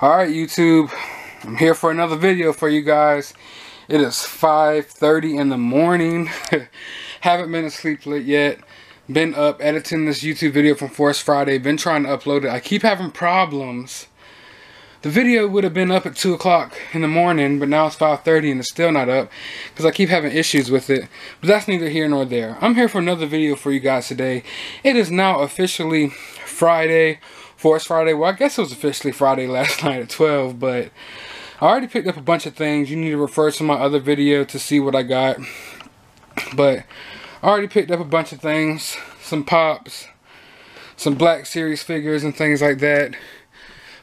Alright YouTube, I'm here for another video for you guys. It is 5:30 in the morning. Haven't been asleep yet. Been up editing this YouTube video from Force Friday. Been trying to upload it. I keep having problems. The video would have been up at 2 o'clock in the morning, but now it's 5:30 and it's still not up because I keep having issues with it. But that's neither here nor there. I'm here for another video for you guys today. It is now officially Friday. Force Friday. Well, I guess it was officially Friday last night at 12, but I already picked up a bunch of things. You need to refer to my other video to see what I got. But I already picked up a bunch of things. Some pops, some Black Series figures and things like that.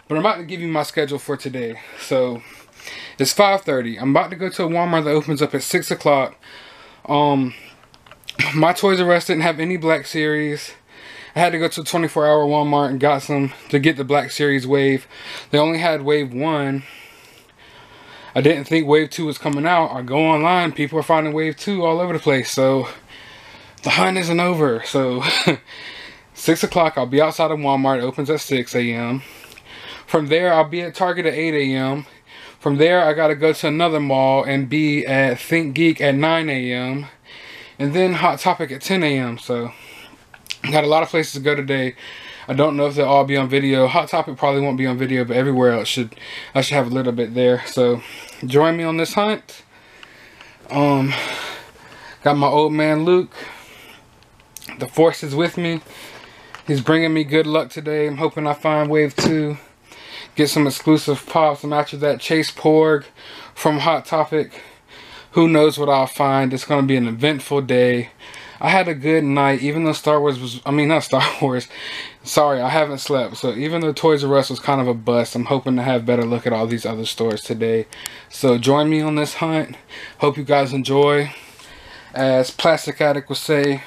But I'm about to give you my schedule for today. So, it's 5:30. I'm about to go to a Walmart that opens up at 6 o'clock. My Toys R Us didn't have any Black Series. I had to go to a 24-hour Walmart and got some to get the Black Series wave. They only had wave 1. I didn't think wave 2 was coming out. I go online, people are finding wave 2 all over the place. So the hunt isn't over. So 6 o'clock, I'll be outside of Walmart. It opens at 6 a.m. From there, I'll be at Target at 8 a.m. From there, I got to go to another mall and be at ThinkGeek at 9 a.m. And then Hot Topic at 10 a.m. So got a lot of places to go today. I don't know if they'll all be on video. Hot Topic probably won't be on video, but everywhere else I should have a little bit there. So join me on this hunt. Got my old man Luke. The Force is with me. He's bringing me good luck today. I'm hoping I find wave 2. Get some exclusive pops. I'm after that Chase Porg from Hot Topic. Who knows what I'll find. It's going to be an eventful day. I had a good night, even though Star Wars was, not Star Wars, sorry, I haven't slept. So even though Toys R Us was kind of a bust, I'm hoping to have better look at all these other stores today. So join me on this hunt. Hope you guys enjoy. As Plastic Addict would say,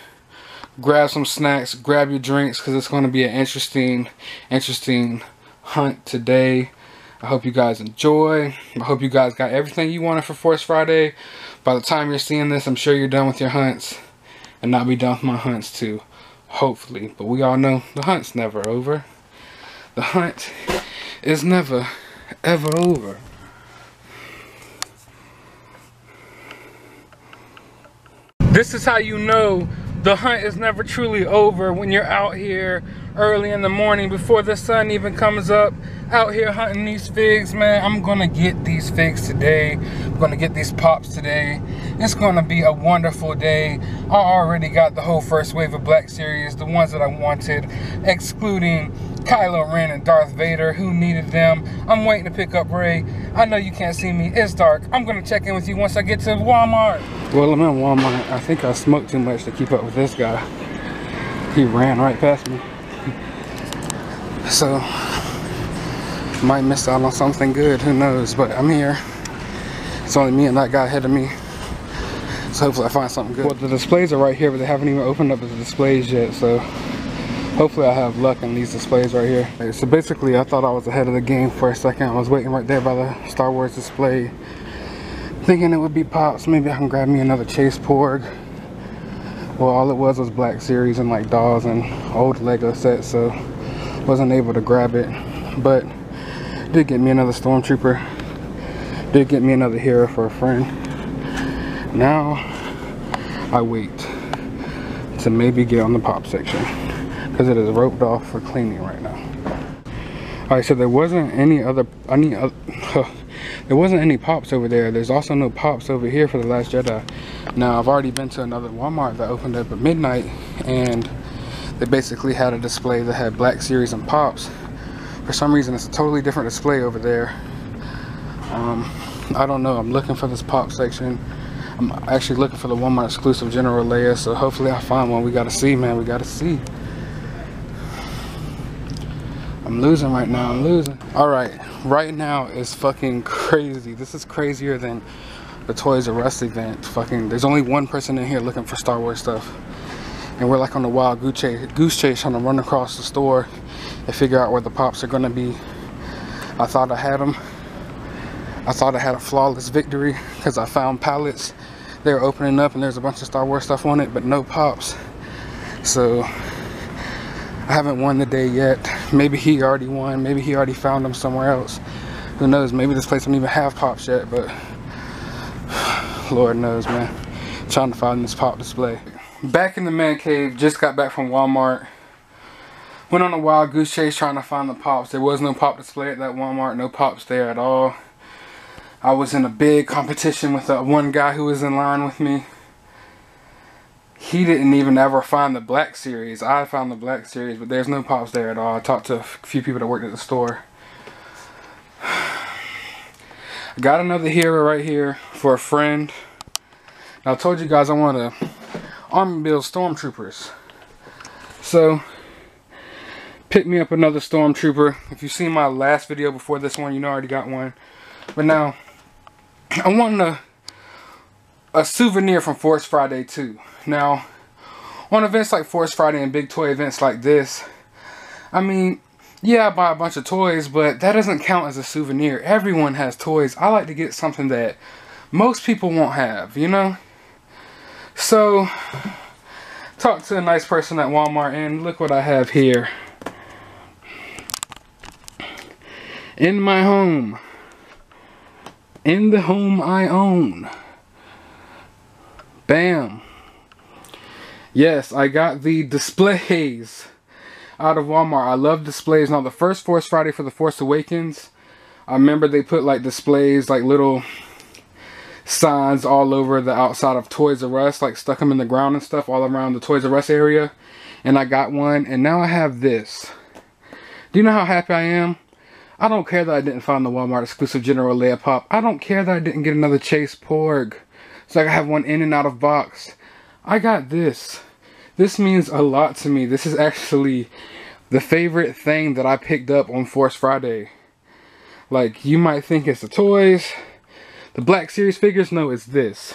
grab some snacks, grab your drinks, because it's going to be an interesting hunt today. I hope you guys enjoy. I hope you guys got everything you wanted for Force Friday. By the time you're seeing this, I'm sure you're done with your hunts. And I'll be done with my hunts too, hopefully. But we all know the hunt's never over. The hunt is never, ever over. This is how you know the hunt is never truly over, when you're out here early in the morning before the sun even comes up, out here hunting these figs. Man, I'm gonna get these figs today. I'm gonna get these pops today. It's gonna be a wonderful day. I already got the whole first wave of Black Series, the ones that I wanted, excluding Kylo Ren and Darth Vader. Who needed them? I'm waiting to pick up Rey. I know you can't see me, it's dark. I'm gonna check in with you once I get to Walmart. Well, I'm in Walmart. I think I smoked too much to keep up with this guy. He ran right past me. So, might miss out on something good, who knows, but I'm here. It's only me and that guy ahead of me. So hopefully I find something good. Well, the displays are right here, but they haven't even opened up the displays yet, so hopefully I have luck in these displays right here. Okay, so basically I thought I was ahead of the game for a second. I was waiting right there by the Star Wars display, thinking it would be pops. Maybe I can grab me another Chase Porg. Well, all it was Black Series and like dolls and old Lego sets, so wasn't able to grab it. But did get me another Stormtrooper. Did get me another hero for a friend. Now I wait to maybe get on the pop section, because it is roped off for cleaning right now. Alright, so there wasn't any pops over there. There's also no pops over here for The Last Jedi. Now, I've already been to another Walmart that opened up at midnight, and they basically had a display that had Black Series and pops. For some reason, it's a totally different display over there. I don't know. I'm looking for this pop section. I'm actually looking for the Walmart exclusive General Leia, so hopefully I find one. We gotta see, man. We gotta see. I'm losing right now. I'm losing. Alright, right now is fucking crazy. This is crazier than the Toys R Us event. Fucking, there's only one person in here looking for Star Wars stuff. And we're like on the wild goose chase trying to run across the store and figure out where the pops are gonna be. I thought I had them. I thought I had a flawless victory because I found pallets. They were opening up and there's a bunch of Star Wars stuff on it, but no pops. So I haven't won the day yet, Maybe he already won. Maybe he already found them somewhere else. Who knows? Maybe this place don't even have pops yet, but Lord knows, man. Trying to find this pop display. Back in the man cave, just got back from Walmart. Went on a wild goose chase trying to find the pops. There was no pop display at that Walmart, no pops there at all. I was in a big competition with one guy who was in line with me. He didn't even ever find the black series. I found the black series, but there's no pops there at all. I talked to a few people that worked at the store. I got another hero right here for a friend. Now, I told you guys I want to army build stormtroopers. So, pick me up another stormtrooper. If you've seen my last video before this one, you know I already got one. But now, I want a souvenir from Force Friday too. Now, on events like Force Friday and big toy events like this, I mean, yeah, I buy a bunch of toys, but that doesn't count as a souvenir. Everyone has toys. I like to get something that most people won't have, you know? So, talk to a nice person at Walmart, and look what I have here. In my home. In the home I own. Bam. Yes, I got the displays out of Walmart. I love displays. Now, the first Force Friday for The Force Awakens, I remember they put like displays, like little signs all over the outside of Toys R Us, like stuck them in the ground and stuff all around the Toys R Us area. And I got one, and now I have this. Do you know how happy I am? I don't care that I didn't find the Walmart exclusive General Leia pop. I don't care that I didn't get another Chase Porg, so I can have one in and out of box. I got this. This means a lot to me. This is actually the favorite thing that I picked up on Force Friday. Like, you might think it's the toys, the Black Series figures. No, it's this.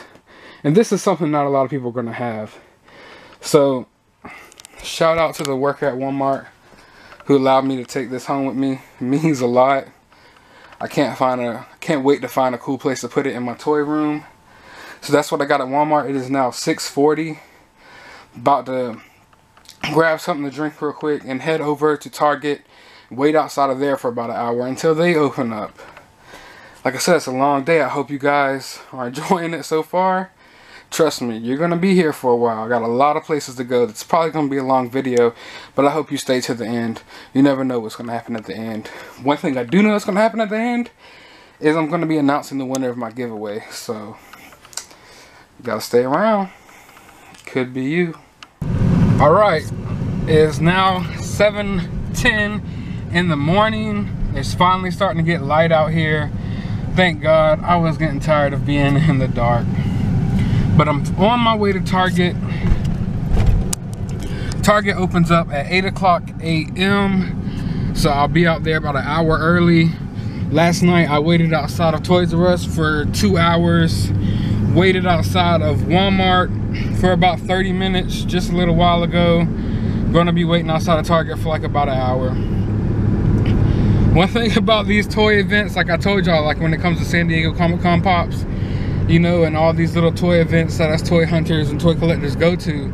And this is something not a lot of people are going to have. So, shout out to the worker at Walmart who allowed me to take this home with me. It means a lot. I can't wait to find a cool place to put it in my toy room. So that's what I got at Walmart. It is now 6:40. About to grab something to drink real quick and head over to Target. Wait outside of there for about an hour until they open up. Like I said, it's a long day. I hope you guys are enjoying it so far. Trust me, you're going to be here for a while. I got a lot of places to go. It's probably going to be a long video, but I hope you stay to the end. You never know what's going to happen at the end. One thing I do know is going to happen at the end is I'm going to be announcing the winner of my giveaway. So, you got to stay around. Could be you. Alright, it is now 7:10 in the morning. It's finally starting to get light out here. Thank God. I was getting tired of being in the dark. But I'm on my way to Target. Target opens up at 8:00 a.m. So I'll be out there about an hour early. Last night I waited outside of Toys R Us for 2 hours. Waited outside of Walmart for about 30 minutes just a little while ago. Gonna be waiting outside of Target for like about an hour. One thing about these toy events, like I told y'all, like when it comes to San Diego Comic-Con pops, you know, and all these little toy events that us toy hunters and toy collectors go to,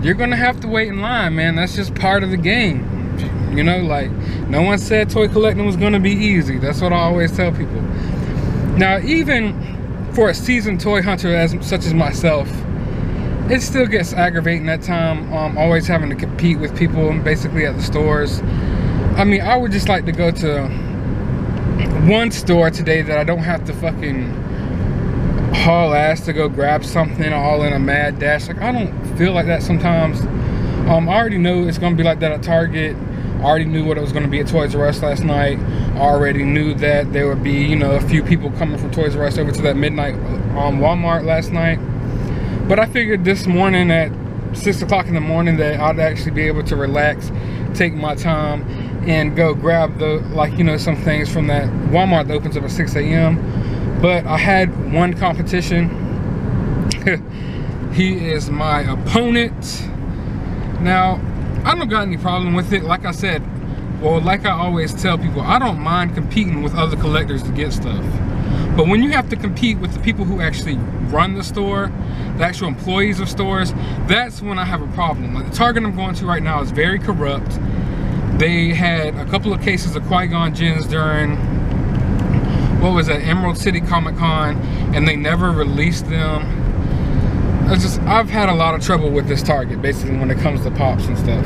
you're gonna have to wait in line, man. That's just part of the game. You know, like, no one said toy collecting was gonna be easy. That's what I always tell people. Now, even for a seasoned toy hunter such as myself, it still gets aggravating at times, always having to compete with people basically at the stores. I mean, I would just like to go to one store today that I don't have to fucking haul ass to go grab something all in a mad dash. Like, I don't feel like that sometimes. I already know it's gonna be like that at Target. I already knew what it was gonna be at Toys R Us last night. I already knew that there would be, you know, a few people coming from Toys R Us over to that midnight Walmart last night. But I figured this morning at 6 o'clock in the morning that I'd actually be able to relax, take my time, and go grab the, like, you know, some things from that Walmart that opens up at 6 a.m. But I had one competition. He is my opponent. Now, I don't got any problem with it. Like I said, well, like I always tell people, I don't mind competing with other collectors to get stuff. But when you have to compete with the people who actually run the store, the actual employees of stores, that's when I have a problem. Like the Target I'm going to right now is very corrupt. They had a couple of cases of Qui-Gon Jinns during, what was that, Emerald City Comic Con, and they never released them. I've had a lot of trouble with this Target, basically, when it comes to pops and stuff.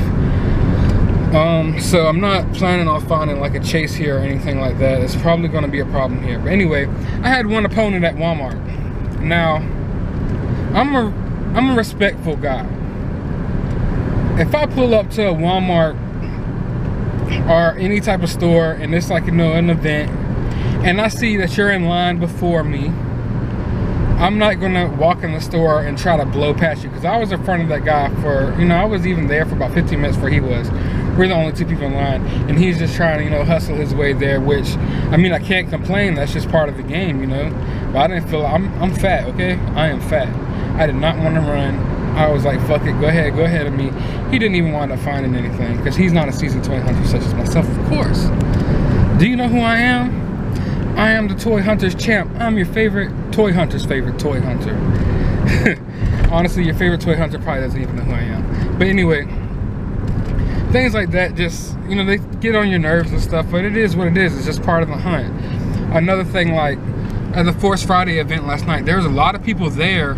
So I'm not planning on finding like a chase here or anything like that. It's probably going to be a problem here. But anyway, I had one opponent at Walmart. Now, I'm a respectful guy. If I pull up to a Walmart or any type of store and it's like, you know, an event, and I see that you're in line before me, I'm not gonna walk in the store and try to blow past you, because I was in front of that guy for, you know, I was even there for about 15 minutes before he was. We're the only two people in line, and he's just trying to, you know, hustle his way there, which, I mean, I can't complain, that's just part of the game, you know. But I didn't feel, I'm fat, okay? I am fat. I did not want to run. I was like, fuck it, go ahead of me. He didn't even wind up finding anything, because he's not a seasoned toy hunter such as myself, of course. Do you know who I am? I am the toy hunter's champ. I'm your favorite toy hunter's favorite toy hunter. Honestly, your favorite toy hunter probably doesn't even know who I am. But anyway, things like that just, you know, they get on your nerves and stuff, but it is what it is. It's just part of the hunt. Another thing, like at the Force Friday event last night, there was a lot of people there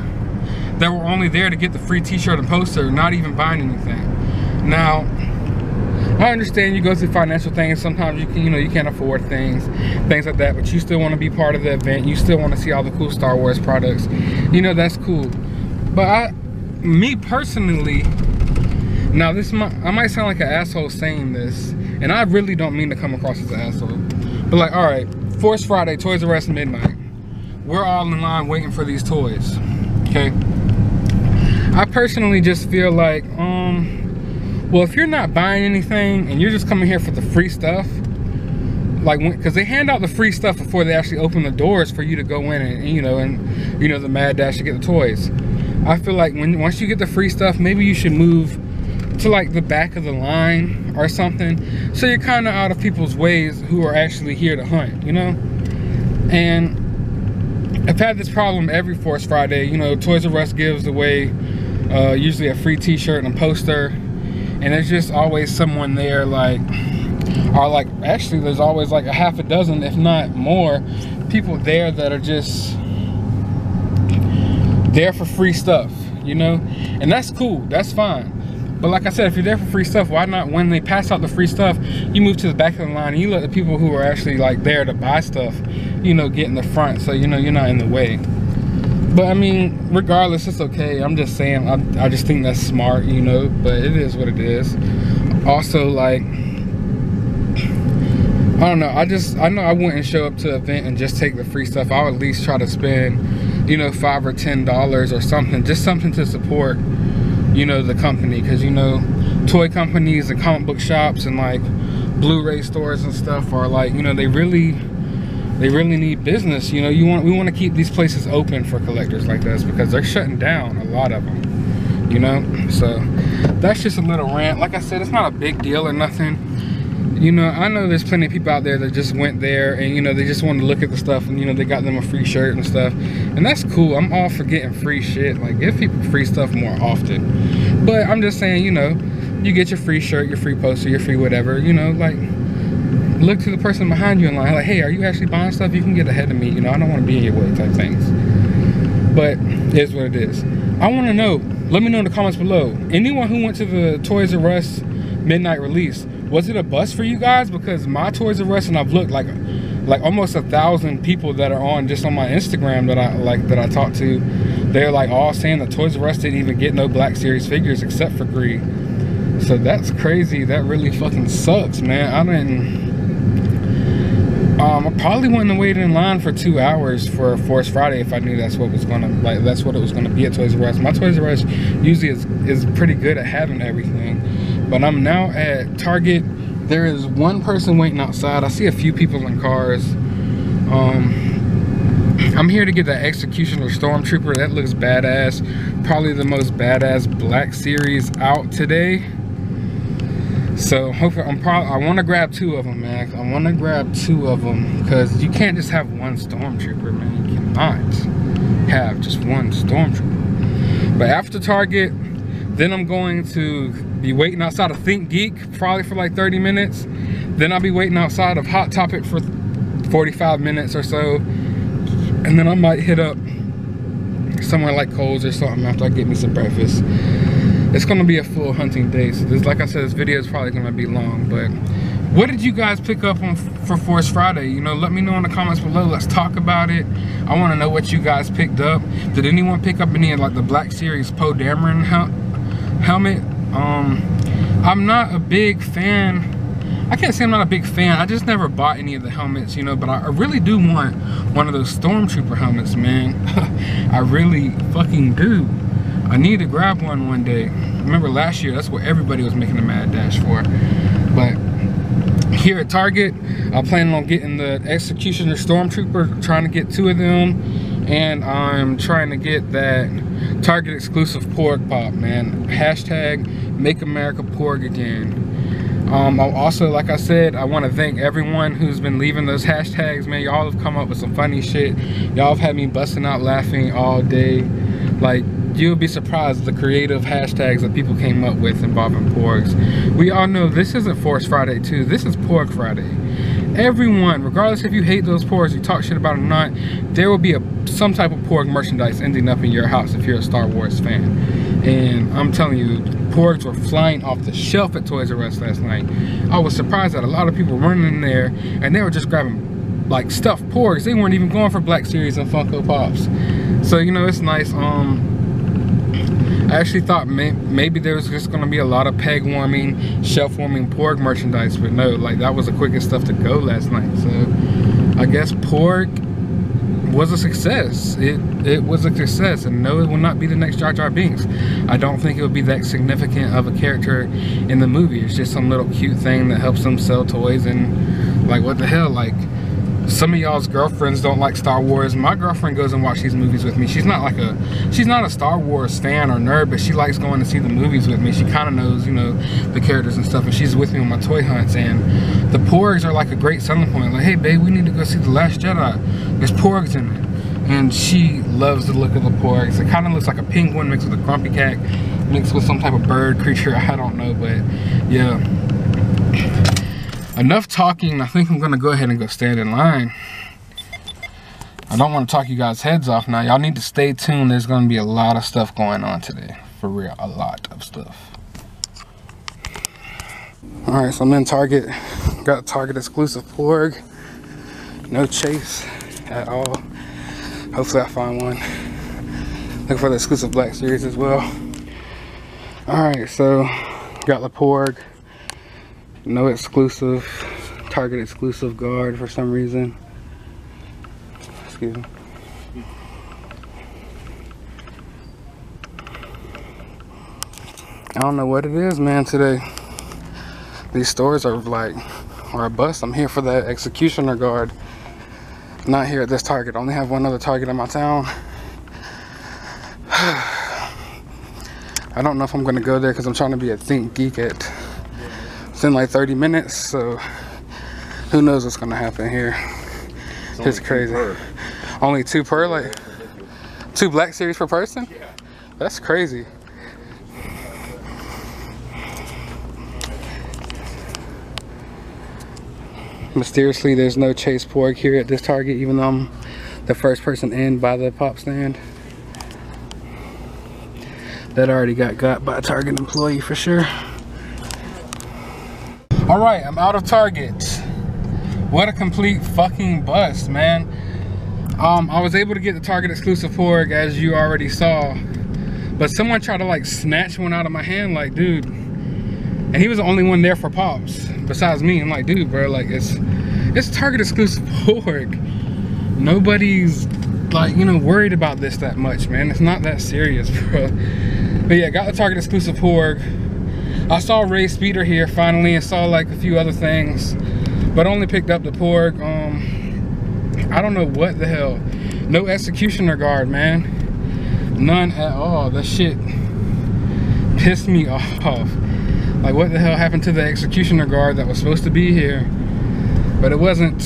that were only there to get the free t-shirt and poster, not even buying anything. Now, I understand you go through financial things. Sometimes you can, you know, you can't afford things like that, but you still want to be part of the event. You still want to see all the cool Star Wars products. You know, that's cool. But me personally, now I might sound like an asshole saying this, and I really don't mean to come across as an asshole. But like, all right, Force Friday, Toys R Us midnight. We're all in line waiting for these toys. Okay. I personally just feel like, well, if you're not buying anything and you're just coming here for the free stuff, like, because they hand out the free stuff before they actually open the doors for you to go in and you know, the mad dash to get the toys. I feel like once you get the free stuff, maybe you should move to like the back of the line or something, so you're kind of out of people's ways who are actually here to hunt, you know. And I've had this problem every Force Friday. You know, Toys R Us gives away usually a free t-shirt and a poster, and there's just always someone there, like, or like, actually there's always like a half a dozen, if not more, people there that are just there for free stuff, you know. And that's cool, that's fine. But like I said, if you're there for free stuff, why not, when they pass out the free stuff, you move to the back of the line and you let the people who are actually like there to buy stuff, you know, get in the front, so you know you're not in the way. But I mean, regardless, it's okay. I'm just saying, I just think that's smart, you know, but it is what it is. Also, like, I don't know, I know I wouldn't show up to an event and just take the free stuff. I would at least try to spend, you know, $5 or $10 or something, just something to support, you know, the company. Because, you know, toy companies and comic book shops and like Blu-ray stores and stuff are like, you know, they really need business. You know, we want to keep these places open for collectors like this, because they're shutting down a lot of them, you know. So that's just a little rant. Like I said, it's not a big deal or nothing. You know, I know there's plenty of people out there that just went there and, you know, they just wanted to look at the stuff, and, you know, they got them a free shirt and stuff, and that's cool. I'm all for getting free shit. Like, give people free stuff more often. But I'm just saying, you know, you get your free shirt, your free poster, your free whatever, you know, like, look to the person behind you in line, like, hey, are you actually buying stuff? You can get ahead of me, you know, I don't want to be in your way type things. But it is what it is. I want to know, let me know in the comments below, anyone who went to the Toys R Us midnight release, was it a bust for you guys? Because my Toys R Us, and I've looked, like almost 1,000 people that are on just on my Instagram that I talked to, they're like all saying that Toys R Us didn't even get no Black Series figures except for Greed. So that's crazy. That really fucking sucks, man. I probably wouldn't have waited in line for 2 hours for Force Friday if I knew that's what it was gonna be at Toys R Us. My Toys R Us usually is pretty good at having everything. But I'm now at Target. There is one person waiting outside. I see a few people in cars. I'm here to get that Executioner Stormtrooper. That looks badass. Probably the most badass Black Series out today. So hopefully, I want to grab 2 of them, man. I want to grab 2 of them, because you can't just have one Stormtrooper, man. You cannot have just one Stormtrooper. But after Target, then I'm going to be waiting outside of ThinkGeek probably for like 30 minutes. Then I'll be waiting outside of Hot Topic for 45 minutes or so. And then I might hit up somewhere like Kohl's or something after I get me some breakfast. It's gonna be a full hunting day. So this, like I said, this video is probably gonna be long, but what did you guys pick up on for Force Friday? You know, let me know in the comments below. Let's talk about it. I want to know what you guys picked up. Did anyone pick up any of like the Black Series Poe Dameron helmet? I'm not a big fan. I can't say I'm not a big fan. I just never bought any of the helmets, you know, but I really do want one of those Stormtrooper helmets, man. I really fucking do. I need to grab one day. Remember last year, that's what everybody was making a mad dash for. But here at Target, I'm planning on getting the Executioner Stormtrooper, trying to get 2 of them, and I'm trying to get that Target exclusive Porg pop, man. Hashtag Make America Porg Again. I'll also, like I said, I want to thank everyone who's been leaving those hashtags, man. Y'all have come up with some funny shit. Y'all have had me busting out laughing all day. Like, you'll be surprised at the creative hashtags that people came up with involving Porgs. We all know this isn't Force Friday 2, this is Porg Friday. Everyone, regardless if you hate those Porgs, you talk shit about them or not, there will be some type of Porg merchandise ending up in your house if you're a Star Wars fan. And I'm telling you, Porgs were flying off the shelf at Toys R Us last night. I was surprised that a lot of people were running in there and they were just grabbing like stuffed Porgs. They weren't even going for Black Series and Funko Pops. So, you know, it's nice. I actually thought maybe there was just gonna be a lot of peg warming, shelf warming Porg merchandise, but no, like that was the quickest stuff to go last night. So I guess Porg was a success. It was a success, and no, it will not be the next Jar Jar Binks. I don't think it will be that significant of a character in the movie. It's just some little cute thing that helps them sell toys, and like what the hell, like some of y'all's girlfriends don't like Star Wars. My girlfriend goes and watches these movies with me. She's not a Star Wars fan or nerd, but she likes going to see the movies with me. She kind of knows, you know, the characters and stuff, and she's with me on my toy hunts. And the Porgs are like a great selling point. Like, hey babe, we need to go see The Last Jedi. There's Porgs in it. And she loves the look of the Porgs. It kind of looks like a penguin mixed with a grumpy cat, mixed with some type of bird creature. I don't know, but yeah. Enough talking. I think I'm gonna go ahead and go stand in line. I don't want to talk you guys' heads off now. Y'all need to stay tuned. There's gonna be a lot of stuff going on today. For real, a lot of stuff. Alright, so I'm in Target. Got a Target exclusive Porg. No chase at all. Hopefully I find one. Looking for the exclusive Black Series as well. Alright, so got the Porg. No exclusive, Target exclusive guard for some reason. Excuse me. I don't know what it is, man, today. These stores are like, or a bust. I'm here for that Executioner guard. Not here at this Target. I only have one other Target in my town. I don't know if I'm gonna go there because I'm trying to be at ThinkGeek at in like 30 minutes, so who knows what's gonna happen here. It's crazy. Only 2 per, like 2 Black Series per person? Yeah. That's crazy. Mysteriously, there's no Chase Porg here at this Target, even though I'm the first person in by the pop stand. That already got by a Target employee for sure. Alright, I'm out of Target. What a complete fucking bust, man. I was able to get the Target exclusive Porg, as you already saw. But someone tried to like snatch one out of my hand, like, dude. And he was the only one there for pops, besides me. I'm like, dude, bro, like, it's Target exclusive Porg. Nobody's like, you know, worried about this that much, man. It's not that serious, bro. But yeah, got the Target exclusive Porg. I saw Ray Speeder here finally and saw like a few other things, but only picked up the Porg. I don't know what the hell. No Executioner guard, man. None at all. That shit pissed me off. Like, what the hell happened to the Executioner guard that was supposed to be here? But it wasn't.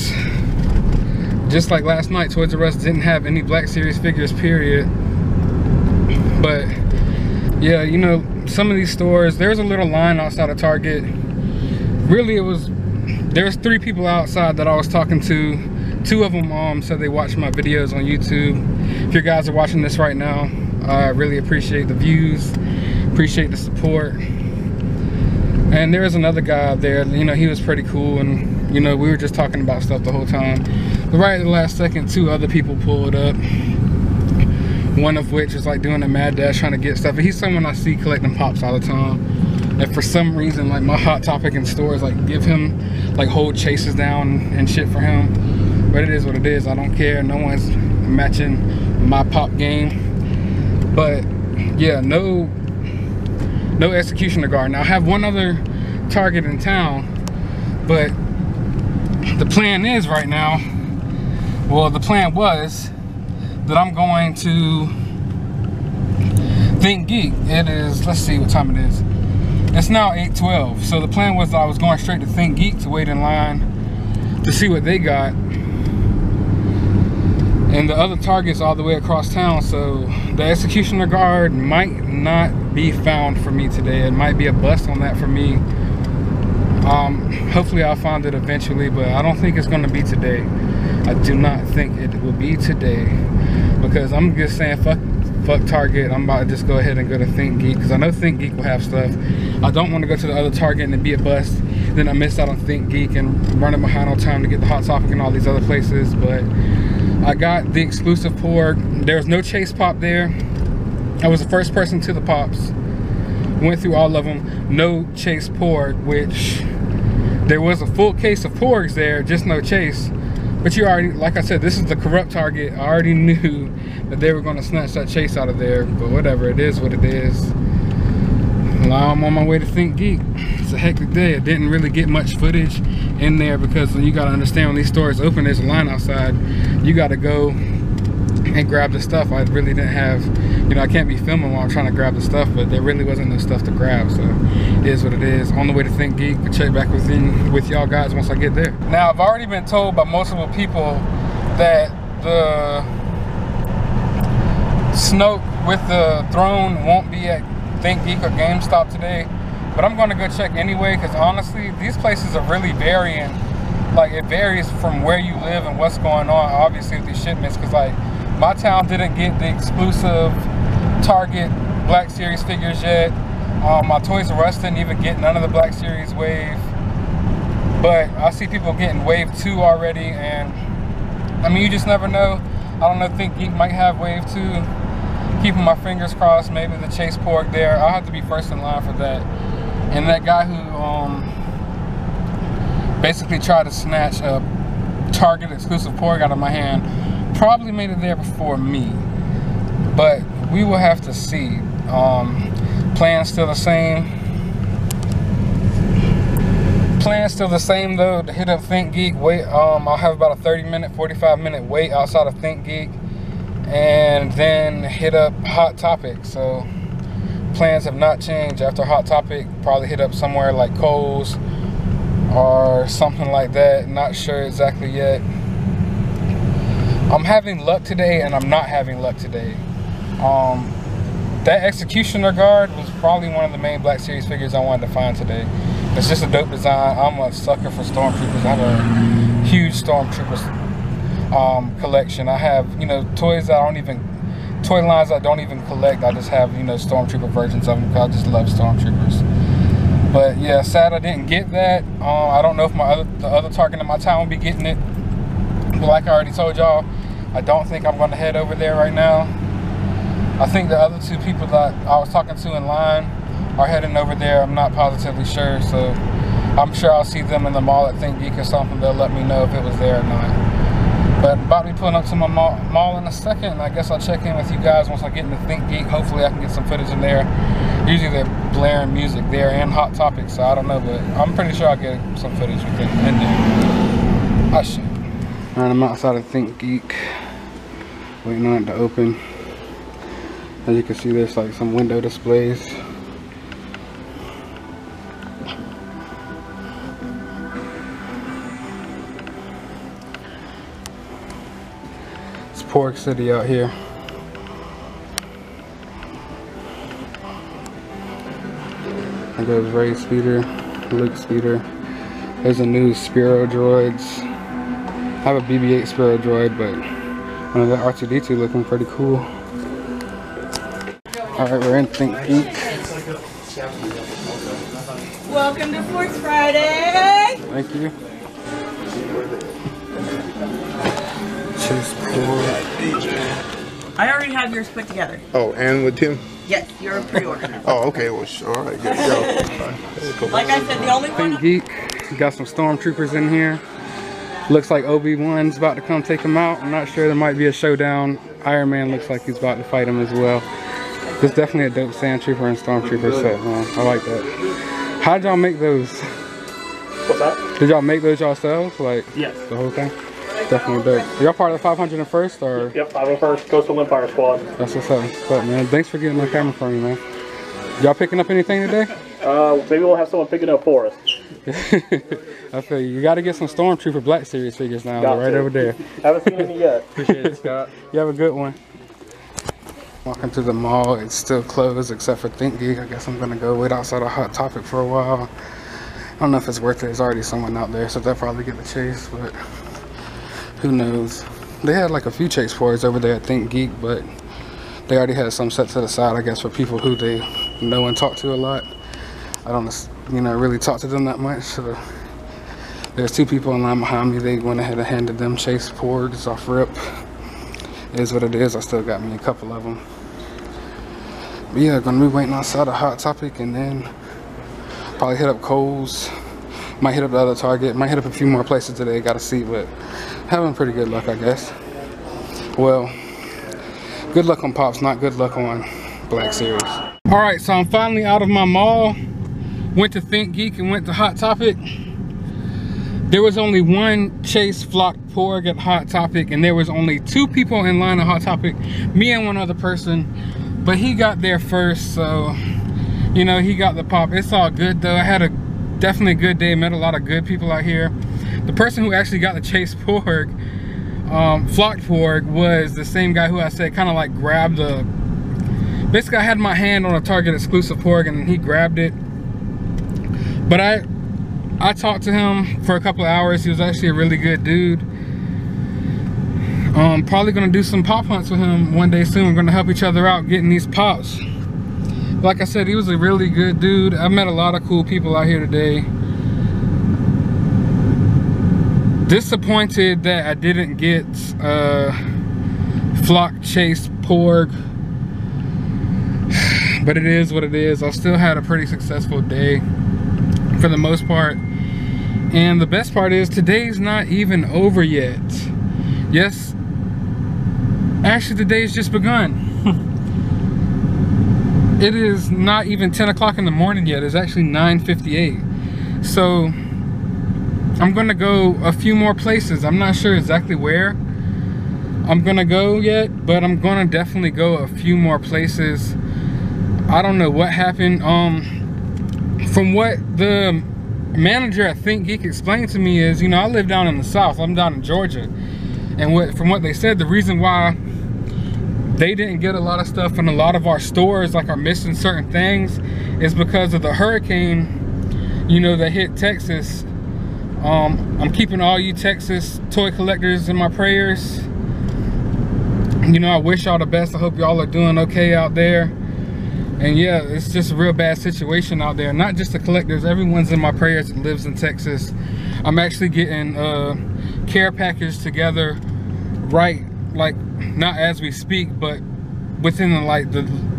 Just like last night, Toys R Us didn't have any Black Series figures, period. But Yeah, you know, some of these stores, there's a little line outside of Target. Really, there's 3 people outside that I was talking to. 2 of them said they watched my videos on YouTube. If you guys are watching this right now, I really appreciate the views, appreciate the support. And there's another guy out there, you know, he was pretty cool, and you know, we were just talking about stuff the whole time. But right at the last second, 2 other people pulled up. One of which is like doing a mad dash trying to get stuff. And he's someone I see collecting pops all the time. And for some reason, like my Hot Topic in stores like give him, like hold chases down and shit for him. But it is what it is. I don't care. No one's matching my pop game. But yeah, no executioner guard. Now I have one other Target in town, but the plan is right now, well, the plan was that I'm going to ThinkGeek. It is, let's see what time it is. It's now 8:12. So the plan was I was going straight to ThinkGeek to wait in line to see what they got. And the other Target's all the way across town, so the executioner guard might not be found for me today. It might be a bust on that for me. Hopefully I'll find it eventually, but I don't think it's gonna be today. I do not think it will be today, because I'm just saying fuck Target. I'm about to just go ahead and go to ThinkGeek, because I know ThinkGeek will have stuff. I don't want to go to the other Target and it be a bust. Then I miss out on ThinkGeek and running behind on time to get the Hot Topic and all these other places. But I got the exclusive porg. There was no chase pop there. I was the first person to the pops. Went through all of them. No chase porg, which there was a full case of porgs there, just no chase. But you already, like I said, this is the corrupt Target. I already knew that they were going to snatch that chase out of there. But whatever, it is what it is. Now I'm on my way to ThinkGeek. It's a hectic day. I didn't really get much footage in there because you got to understand, when these stores open, there's a line outside. You got to go and grab the stuff. I really didn't have, you know, I can't be filming while I'm trying to grab the stuff, but there really wasn't no stuff to grab, so it is what it is. On the way to ThinkGeek, I'll check back with y'all guys once I get there. Now, I've already been told by multiple people that the Snoke with the throne won't be at ThinkGeek or GameStop today, but I'm gonna go check anyway, because honestly, these places are really varying. Like, it varies from where you live and what's going on, obviously, with these shipments, because like, my town didn't get the exclusive Target Black Series figures yet. My Toys R Us didn't even get none of the Black Series wave. But I see people getting wave 2 already, and I mean, you just never know. I don't know, ThinkGeek might have wave 2. Keeping my fingers crossed, maybe the chase porg there. I'll have to be first in line for that. And that guy who basically tried to snatch a Target exclusive porg out of my hand probably made it there before me, but we will have to see. Plan's still the same. Plan's still the same though, to hit up ThinkGeek. Wait, I'll have about a 30-minute, 45-minute wait outside of ThinkGeek, and then hit up Hot Topic. So plans have not changed. After Hot Topic, probably hit up somewhere like Kohl's or something like that. Not sure exactly yet. I'm having luck today and I'm not having luck today. That executioner guard was probably one of the main Black Series figures I wanted to find today. It's just a dope design. I'm a sucker for Stormtroopers. I have a huge Stormtroopers collection. I have, you know, toy lines I don't even collect. I just have, you know, Stormtrooper versions of them because I just love Stormtroopers. But yeah, sad I didn't get that. I don't know if the other Target in my town will be getting it. But like I already told y'all, I don't think I'm going to head over there right now. I think the other 2 people that I was talking to in line are heading over there. I'm not positively sure, so I'm sure I'll see them in the mall at ThinkGeek or something. They'll let me know if it was there or not. But I'm about to be pulling up to my mall in a second, and I guess I'll check in with you guys once I get into ThinkGeek. Hopefully I can get some footage in there. Usually they're blaring music there and Hot Topic, so I don't know, but I'm pretty sure I'll get some footage in there. I should. Alright, I'm outside of ThinkGeek, waiting on it to open. As you can see, there's like some window displays. It's Porg City out here. There goes Rey's speeder, Luke's speeder. There's a new Spiro droids. I have a BB-8 Spiro droid, but one of the R2-D2 looking pretty cool. Alright, we're in ThinkGeek. Welcome to Forks Friday! Thank you. Chase I already have yours put together. Oh, and with Tim? Yes, you're a pre-order. Oh, okay. Well, all right. Good to go. Like I said, the only one... ThinkGeek. Got some stormtroopers in here. Looks like Obi-Wan's about to come take him out. I'm not sure, there might be a showdown. Iron Man looks like he's about to fight him as well. There's definitely a dope sand trooper and stormtrooper set, man. I like that. How did y'all make those? What's that? Did y'all make those yourselves? Like, yes. The whole thing? Definitely dope. Are y'all part of the 501st or? Yep, 501st Coastal Empire Squad. That's what's up. What's up, man? Thanks for getting my camera for me, man. Y'all picking up anything today? Maybe we'll have someone picking up for us. I feel you. You got to get some Stormtrooper Black Series figures now. They're right over there. Haven't seen any yet. Appreciate it, Scott. You have a good one. Walking to the mall, it's still closed except for ThinkGeek. I guess I'm gonna go wait outside a Hot Topic for a while. I don't know if it's worth it. There's already someone out there, so they'll probably get the chase, but who knows. They had like a few chase boards over there at ThinkGeek, but they already had some set to the side, I guess, for people who they know and talk to a lot. I don't, really talk to them that much. So there's two people in line behind me. They went ahead and handed them chase porgs off rip. It is what it is. I still got me a couple of them. But yeah, gonna be waiting outside a Hot Topic and then probably hit up Kohl's. Might hit up the other Target. Might hit up a few more places today. Gotta see, but having pretty good luck, I guess. Well, good luck on Pops, not good luck on Black Series. All right, so I'm finally out of my mall. Went to ThinkGeek and went to Hot Topic. There was only one Chase Flock Porg at Hot Topic, and there was only two people in line at Hot Topic, me and one other person, but he got there first, so, he got the pop. It's all good though. I had a definitely good day, met a lot of good people out here. The person who actually got the Chase Porg, Flock Porg, was the same guy who I said kind of like grabbed the, basically I had my hand on a Target exclusive Porg and he grabbed it. But I talked to him for a couple of hours. He was actually a really good dude. Probably gonna do some pop hunts with him one day soon. We're gonna help each other out getting these pops. Like I said, he was a really good dude. I met a lot of cool people out here today. Disappointed that I didn't get Flock Chase Porg, but it is what it is. I still had a pretty successful day for the most part, and the best part is today's not even over yet. Yes, actually the day's just begun. It is not even 10 o'clock in the morning yet. It's actually 9:58. So I'm gonna go a few more places. I'm not sure exactly where I'm gonna go yet, but I'm gonna definitely go a few more places. I don't know what happened. From what the manager at ThinkGeek explained to me is, I live down in the South. I'm down in Georgia. And from what they said, the reason why they didn't get a lot of stuff and a lot of our stores are missing certain things is because of the hurricane, that hit Texas. I'm keeping all you Texas toy collectors in my prayers. I wish y'all the best. I hope y'all are doing okay out there. And yeah, it's just a real bad situation out there. Not just the collectors, everyone's in my prayers that lives in Texas. I'm actually getting a care package together not as we speak, but within the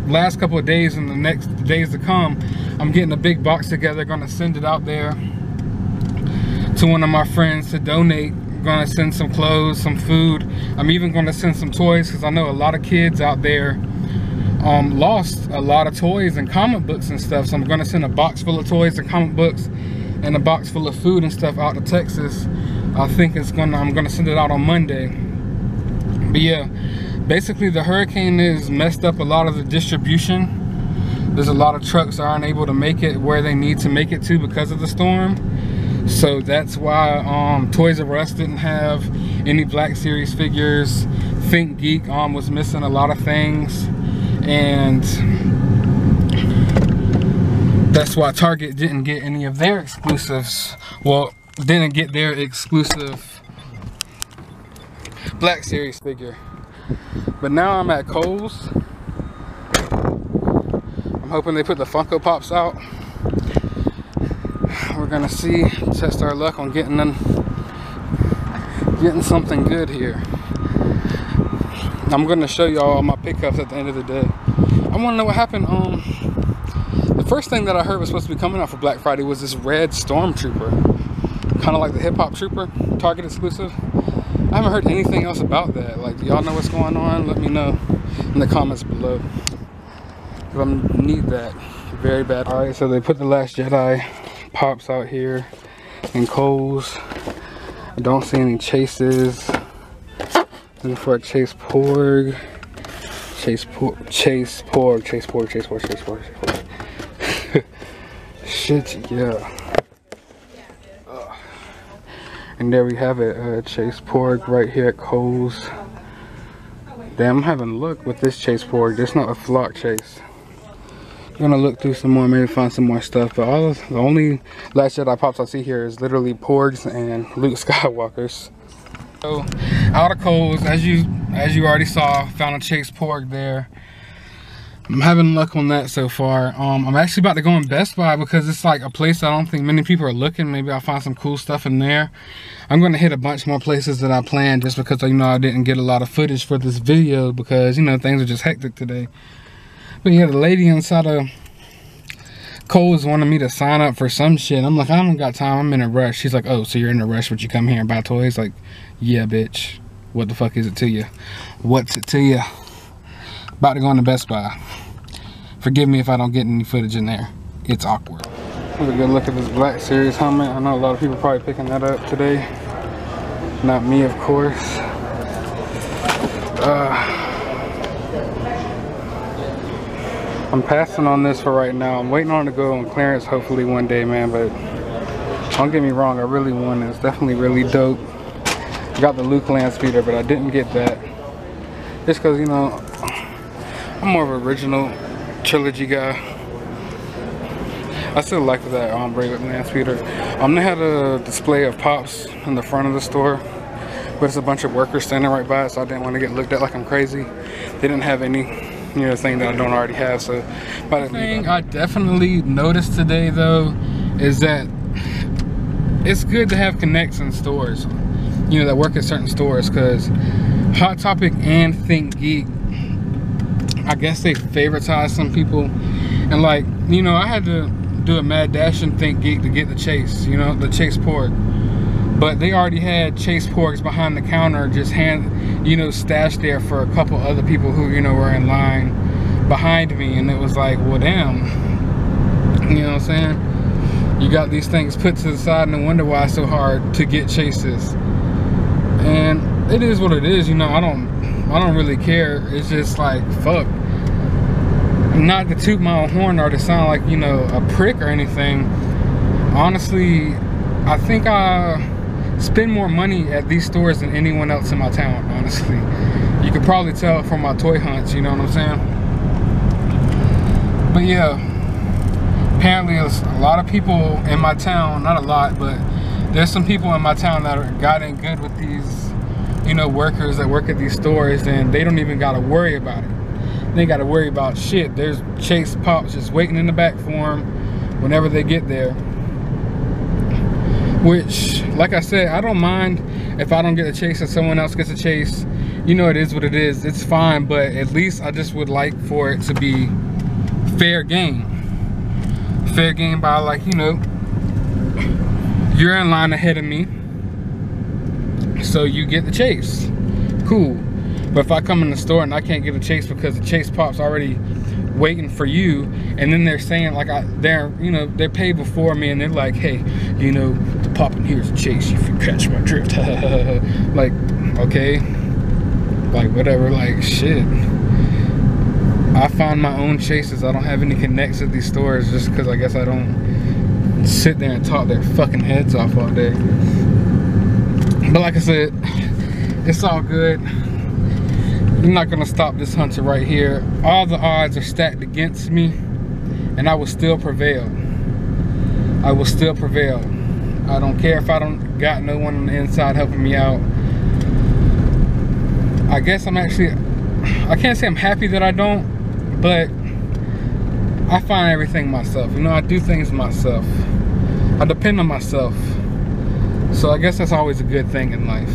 last couple of days and the next days to come. I'm getting a big box together, gonna send it out there to one of my friends to donate. I'm gonna send some clothes, some food. I'm even gonna send some toys because I know a lot of kids out there lost a lot of toys and comic books and stuff. So I'm gonna send a box full of toys and comic books and a box full of food and stuff out to Texas. I think I'm gonna send it out on Monday. But yeah, basically the hurricane has messed up a lot of the distribution. There's a lot of trucks that aren't able to make it where they need to make it to because of the storm. So that's why Toys R Us didn't have any Black Series figures. ThinkGeek was missing a lot of things. And That's why Target didn't get any of their exclusives. Well, didn't get their exclusive Black Series figure. But now I'm at Kohl's. I'm hoping they put the Funko Pops out. We're gonna see, test our luck on getting something good here. I'm gonna show y'all my pickups at the end of the day. I wanna know what happened. The first thing that I heard was supposed to be coming out for Black Friday was this red Stormtrooper. Kind of like the Hip Hop Trooper, Target exclusive. I haven't heard anything else about that. Like, do y'all know what's going on? Let me know in the comments below. Because I need that very bad. Alright, so they put the Last Jedi Pops out here in Kohl's. I don't see any chases. Looking for a Chase Porg. Chase Porg. Shit, yeah. And there we have it, Chase Porg right here at Kohl's. Damn, I'm having a look with this Chase Porg. There's not a flock chase. I'm gonna look through some more, maybe find some more stuff. But the only Last Jedi Pops I see here is literally Porgs and Luke Skywalkers. So out of Kohl's, as you already saw, found a Chase Porg there. I'm having luck on that so far. I'm actually about to go in Best Buy because it's like a place I don't think many people are looking. Maybe I'll find some cool stuff in there. I'm gonna hit a bunch more places that I planned just because, you know, I didn't get a lot of footage for this video because, you know, things are just hectic today. But yeah, the lady inside of Kohl's wanted me to sign up for some shit. I'm like, I don't got time, I'm in a rush. She's like, oh, so you're in a rush, but you come here and buy toys? Like, yeah, bitch. What the fuck is it to you? What's it to you? About to go into Best Buy. Forgive me if I don't get any footage in there. It's awkward. Have a good look at this Black Series helmet. I know a lot of people probably picking that up today. Not me, of course. I'm passing on this for right now. I'm waiting on it to go on clearance hopefully one day, man, but don't get me wrong, I really want it. It's definitely really dope. I got the Luke land speeder, but I didn't get that. Just because, you know, I'm more of an original trilogy guy. I still like that Braided land speeder. They had a display of Pops in the front of the store, but it's a bunch of workers standing right by it, so I didn't want to get looked at like I'm crazy. They didn't have any, you know, thing that I don't already have. So the thing I definitely noticed today though is that it's good to have connects in stores, you know, that work at certain stores, because Hot Topic and ThinkGeek, I guess they favoritize some people. And like, you know, I had to do a mad dash in ThinkGeek to get the Chase, you know, the Chase Porg. But they already had Chase Porgs behind the counter, just stashed there for a couple other people who, you know, were in line behind me. And it was like, well, damn, you know what I'm saying? You got these things put to the side and wonder why it's so hard to get chases. And it is what it is, you know. I don't really care. It's just like, fuck. Not to toot my own horn or to sound like, you know, a prick or anything. Honestly, I think I spend more money at these stores than anyone else in my town, honestly. You could probably tell from my toy hunts, you know what I'm saying? But yeah, apparently there's a lot of people in my town, not a lot, but there's some people in my town that are gotten good with these, you know, workers that work at these stores, and they don't even gotta worry about it. They ain't gotta worry about shit. There's Chase Pops just waiting in the back for them whenever they get there. Which, like I said, I don't mind if I don't get a chase and someone else gets a chase. You know, it is what it is. It's fine, but at least I just would like for it to be fair game. Fair game by, like, you know, you're in line ahead of me, so you get the chase. Cool. But if I come in the store and I can't get a chase because the Chase Pop's already waiting for you, and then they're saying like they're paid before me, and they're like, hey, you know, the Pop in here's a chase if you catch my drift. Like, okay, like whatever, like shit. I find my own chases. I don't have any connects at these stores just because I guess I don't sit there and talk their fucking heads off all day. But like I said, it's all good. I'm not gonna stop this hunter right here. All the odds are stacked against me, and I will still prevail. I will still prevail. I don't care if I don't got no one on the inside helping me out. I guess I'm actually, I can't say I'm happy that I don't, but I find everything myself. You know, I do things myself. I depend on myself. So I guess that's always a good thing in life.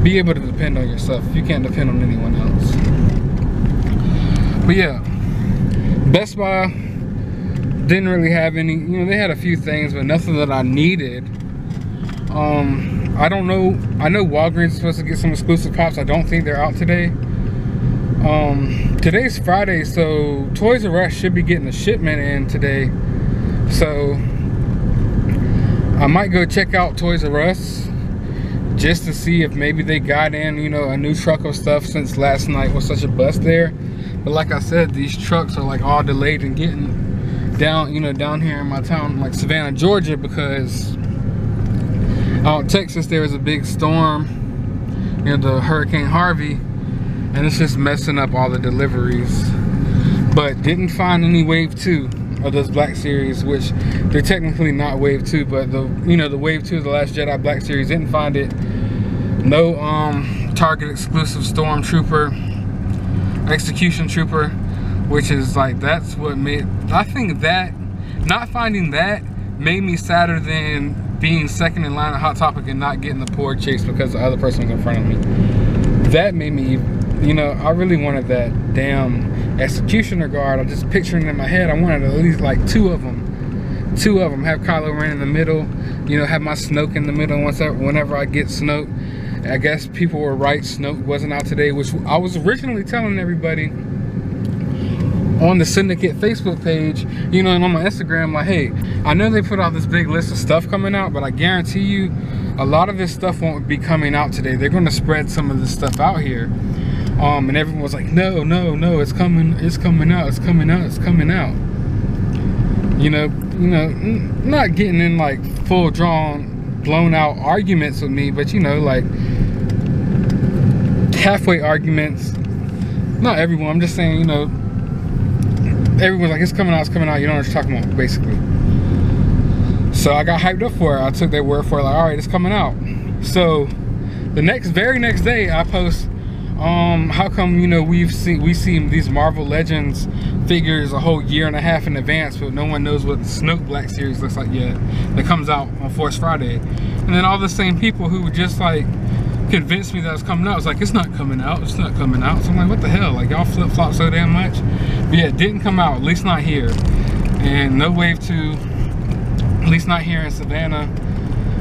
Be able to depend on yourself. You can't depend on anyone else. But yeah, Best Buy didn't really have any, you know, they had a few things, but nothing that I needed. I don't know, I know Walgreens is supposed to get some exclusive pops. I don't think they're out today. Today's Friday, so Toys R Us should be getting a shipment in today. So I might go check out Toys R Us just to see if maybe they got in, you know, a new truck of stuff, since last night was such a bust there. But like I said, these trucks are like all delayed in getting down, you know, down here in my town, like Savannah, Georgia, because out in Texas there was a big storm, you know, the Hurricane Harvey, and it's just messing up all the deliveries. But didn't find any Wave 2 of those Black Series, which they're technically not Wave 2, but the, you know, the Wave 2 of the Last Jedi Black Series, didn't find it. No Target exclusive Stormtrooper, Execution Trooper, which is like, that's what made, I think that not finding that made me sadder than being second in line at Hot Topic and not getting the Porg chase because the other person was in front of me. That made me, you know, I really wanted that damn Executioner guard. I'm just picturing it in my head. I wanted at least like two of them. Have Kylo Ren in the middle, you know, have my Snoke in the middle whenever I get Snoke. I guess people were right, Snoke wasn't out today, which I was originally telling everybody on the Syndicate Facebook page, you know, and on my Instagram, like, hey, I know they put out this big list of stuff coming out, but I guarantee you a lot of this stuff won't be coming out today. They're going to spread some of this stuff out here. And everyone was like, no, it's coming out. You know, not getting in like full drawn, blown out arguments with me, but you know, like halfway arguments. Not everyone, I'm just saying, you know, everyone's like, it's coming out, you don't know what you're talking about, basically. So I got hyped up for it. I took their word for it, like, all right, it's coming out. So the very next day I post, how come, you know, we see these Marvel Legends figures a whole year and a half in advance, but no one knows what the Snoke Black Series looks like yet, that comes out on Force Friday. And then all the same people who were just like convinced me that it's coming out, it's like, it's not coming out. So I'm like, what the hell, like, y'all flip-flop so damn much. But yeah, it didn't come out, at least not here. And no Wave 2, at least not here in Savannah.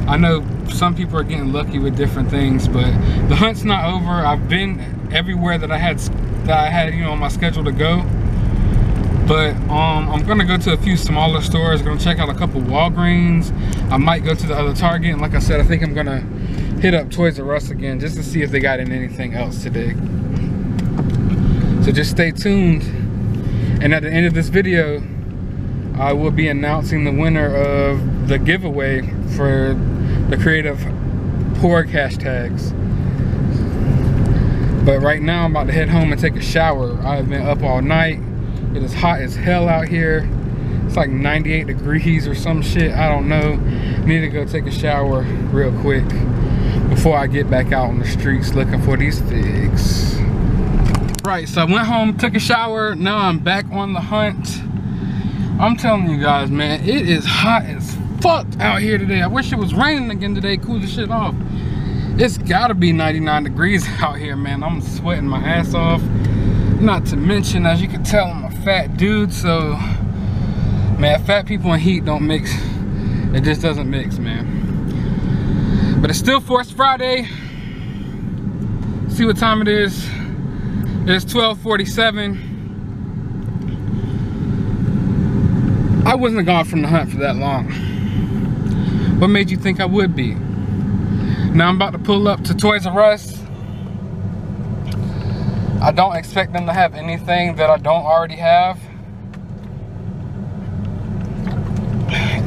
I know some people are getting lucky with different things, but the hunt's not over. I've been everywhere that I had, you know, on my schedule to go. But I'm gonna go to a few smaller stores, gonna check out a couple Walgreens. I might go to the other Target, and like I said, I think I'm gonna hit up Toys R Us again just to see if they got in anything else today. So just stay tuned, and at the end of this video I will be announcing the winner of the giveaway for the creative Porg hashtags. But right now I'm about to head home and take a shower. I've been up all night. It is hot as hell out here. It's like 98 degrees or some shit, I don't know. Need to go take a shower real quick before I get back out on the streets looking for these figs. Right, so I went home, took a shower, now I'm back on the hunt. I'm telling you guys, man, it is hot as fuck out here today. I wish it was raining again today, cool the shit off. It's gotta be 99 degrees out here, man. I'm sweating my ass off. Not to mention, as you can tell, I'm a fat dude, so man, fat people and heat don't mix. It just doesn't mix, man. But it's still Force Friday. See what time it is. It's 12:47. I wasn't gone from the hunt for that long. What made you think I would be? Now I'm about to pull up to Toys R Us. I don't expect them to have anything that I don't already have.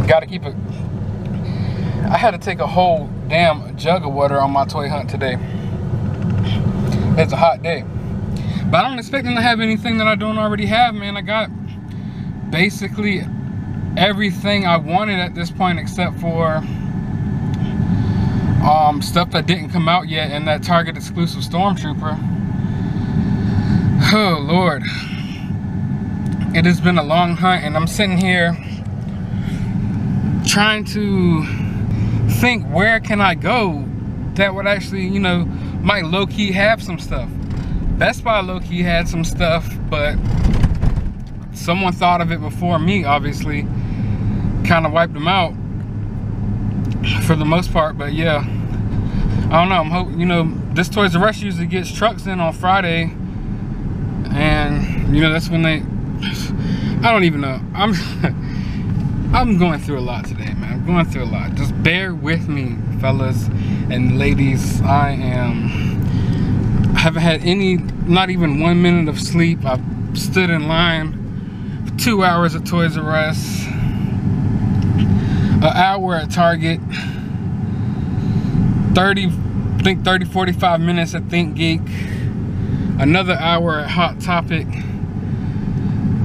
Gotta keep it. I had to take a whole damn jug of water on my toy hunt today. It's a hot day. But I don't expect them to have anything that I don't already have, man. I got basically everything I wanted at this point, except for stuff that didn't come out yet and that Target exclusive Stormtrooper. Oh Lord, it has been a long hunt, and I'm sitting here trying to think, where can I go that would actually, you know, might low-key have some stuff. Best Buy low-key had some stuff, but someone thought of it before me, obviously. Kind of wiped them out for the most part. But yeah, I don't know, I'm hoping, you know, this Toys R Us usually gets trucks in on Friday, and you know, that's when they, I don't even know, I'm going through a lot today, man. I'm going through a lot. Just bear with me, fellas and ladies. I haven't had any, not even 1 minute of sleep. I've stood in line for 2 hours at Toys R Us, an hour at Target, 45 minutes at ThinkGeek, another hour at Hot Topic.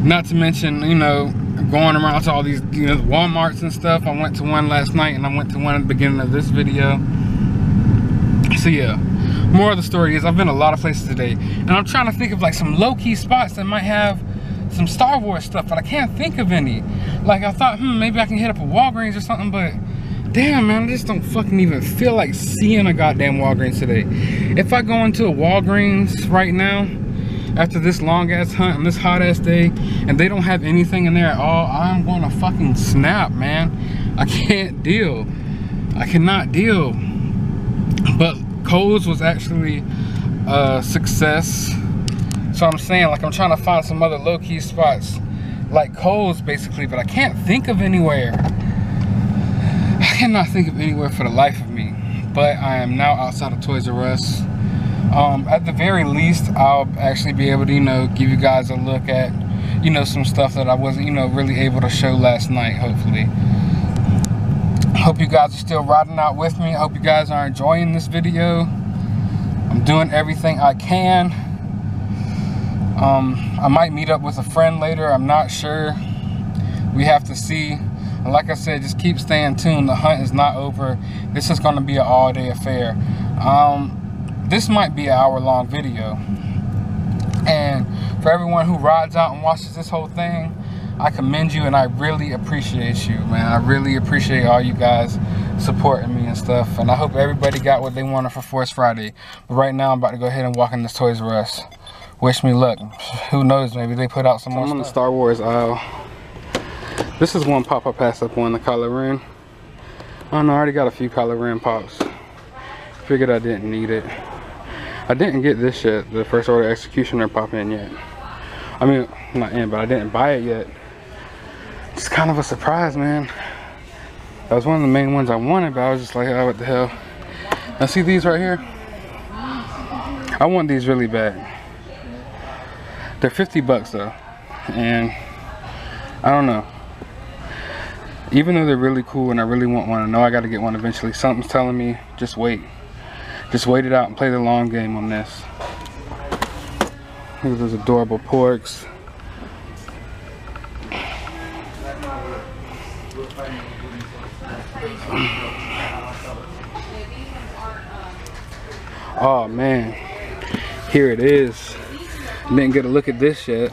Not to mention, you know, going around to all these, you know, Walmarts and stuff. I went to one last night, and I went to one at the beginning of this video. So yeah, more of the story is I've been a lot of places today, and I'm trying to think of like some low-key spots that might have some Star Wars stuff, but I can't think of any. Like, I thought, maybe I can hit up a Walgreens or something, but damn, man, I just don't fucking even feel like seeing a goddamn Walgreens today. If I go into a Walgreens right now, after this long ass hunt on this hot ass day, and they don't have anything in there at all, I'm gonna fucking snap, man. I can't deal. I cannot deal. But Kohl's was actually a success. So I'm saying, like, I'm trying to find some other low-key spots like Kohl's basically, but I can't think of anywhere. I cannot think of anywhere for the life of me. But I am now outside of Toys R Us. At the very least, I'll actually be able to, you know, give you guys a look at, you know, some stuff that I wasn't, you know, really able to show last night, hopefully. Hope you guys are still riding out with me. I hope you guys are enjoying this video. I'm doing everything I can. I might meet up with a friend later, I'm not sure. We have to see. And like I said, just keep staying tuned. The hunt is not over. This is going to be an all-day affair. This might be an hour-long video. And for everyone who rides out and watches this whole thing, I commend you, and I really appreciate you, man. I really appreciate all you guys supporting me and stuff. And I hope everybody got what they wanted for Force Friday. But right now, I'm about to go ahead and walk in this Toys R Us. Wish me luck. Who knows, maybe they put out some more stuff. I'm on the Star Wars aisle. This is one pop I passed up on, the Kylo Ren. Oh no, I already got a few Kylo Ren pops. Figured I didn't need it. I didn't get this yet, the First Order Executioner pop in yet. I mean, not in, but I didn't buy it yet. It's kind of a surprise, man. That was one of the main ones I wanted, but I was just like, oh, what the hell. Now see these right here? I want these really bad. They're 50 bucks though. And I don't know. Even though they're really cool and I really want one, I know I gotta get one eventually. Something's telling me, just wait. Just wait it out and play the long game on this. Look at those adorable porgs. Oh man, here it is. Didn't get a look at this yet.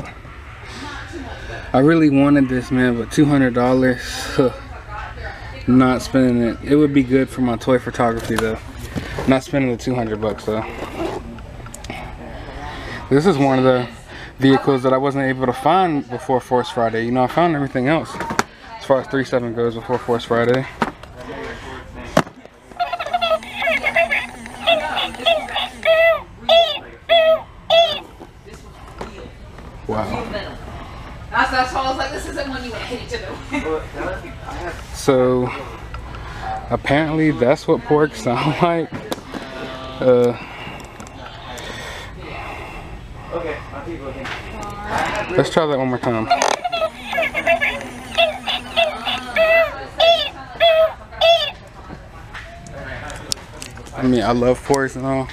I really wanted this, man, but $200, not spending it. It would be good for my toy photography though. Not spending the 200 bucks though. This is one of the vehicles that I wasn't able to find before Force Friday. You know, I found everything else as far as 3.7 goes before Force Friday. Wow. That's why I was like, this isn't one you want to hit each other. So apparently that's what porgs sound like. Let's try that one more time. I mean, I love porgs and all.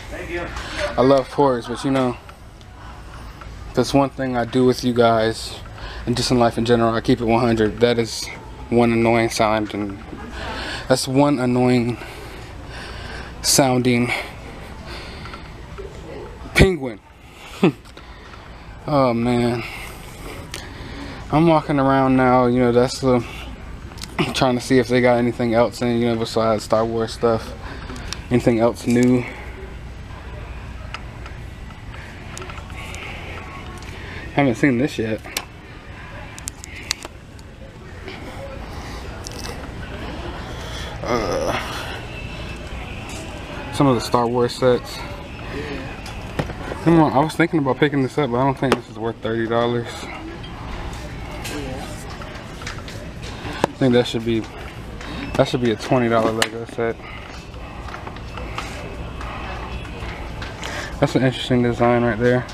I love porgs, but you know, that's one thing I do with you guys, and just in life in general, I keep it 100. That is one annoying sound, and that's one annoying sounding penguin. Oh man, I'm walking around now, you know, that's the trying to see if they got anything else in, you know, besides Star Wars stuff, anything else new. Haven't seen this yet. Some of the Star Wars sets. Come on, I was thinking about picking this up, but I don't think this is worth $30. I think that should be a $20 Lego set. That's an interesting design right there.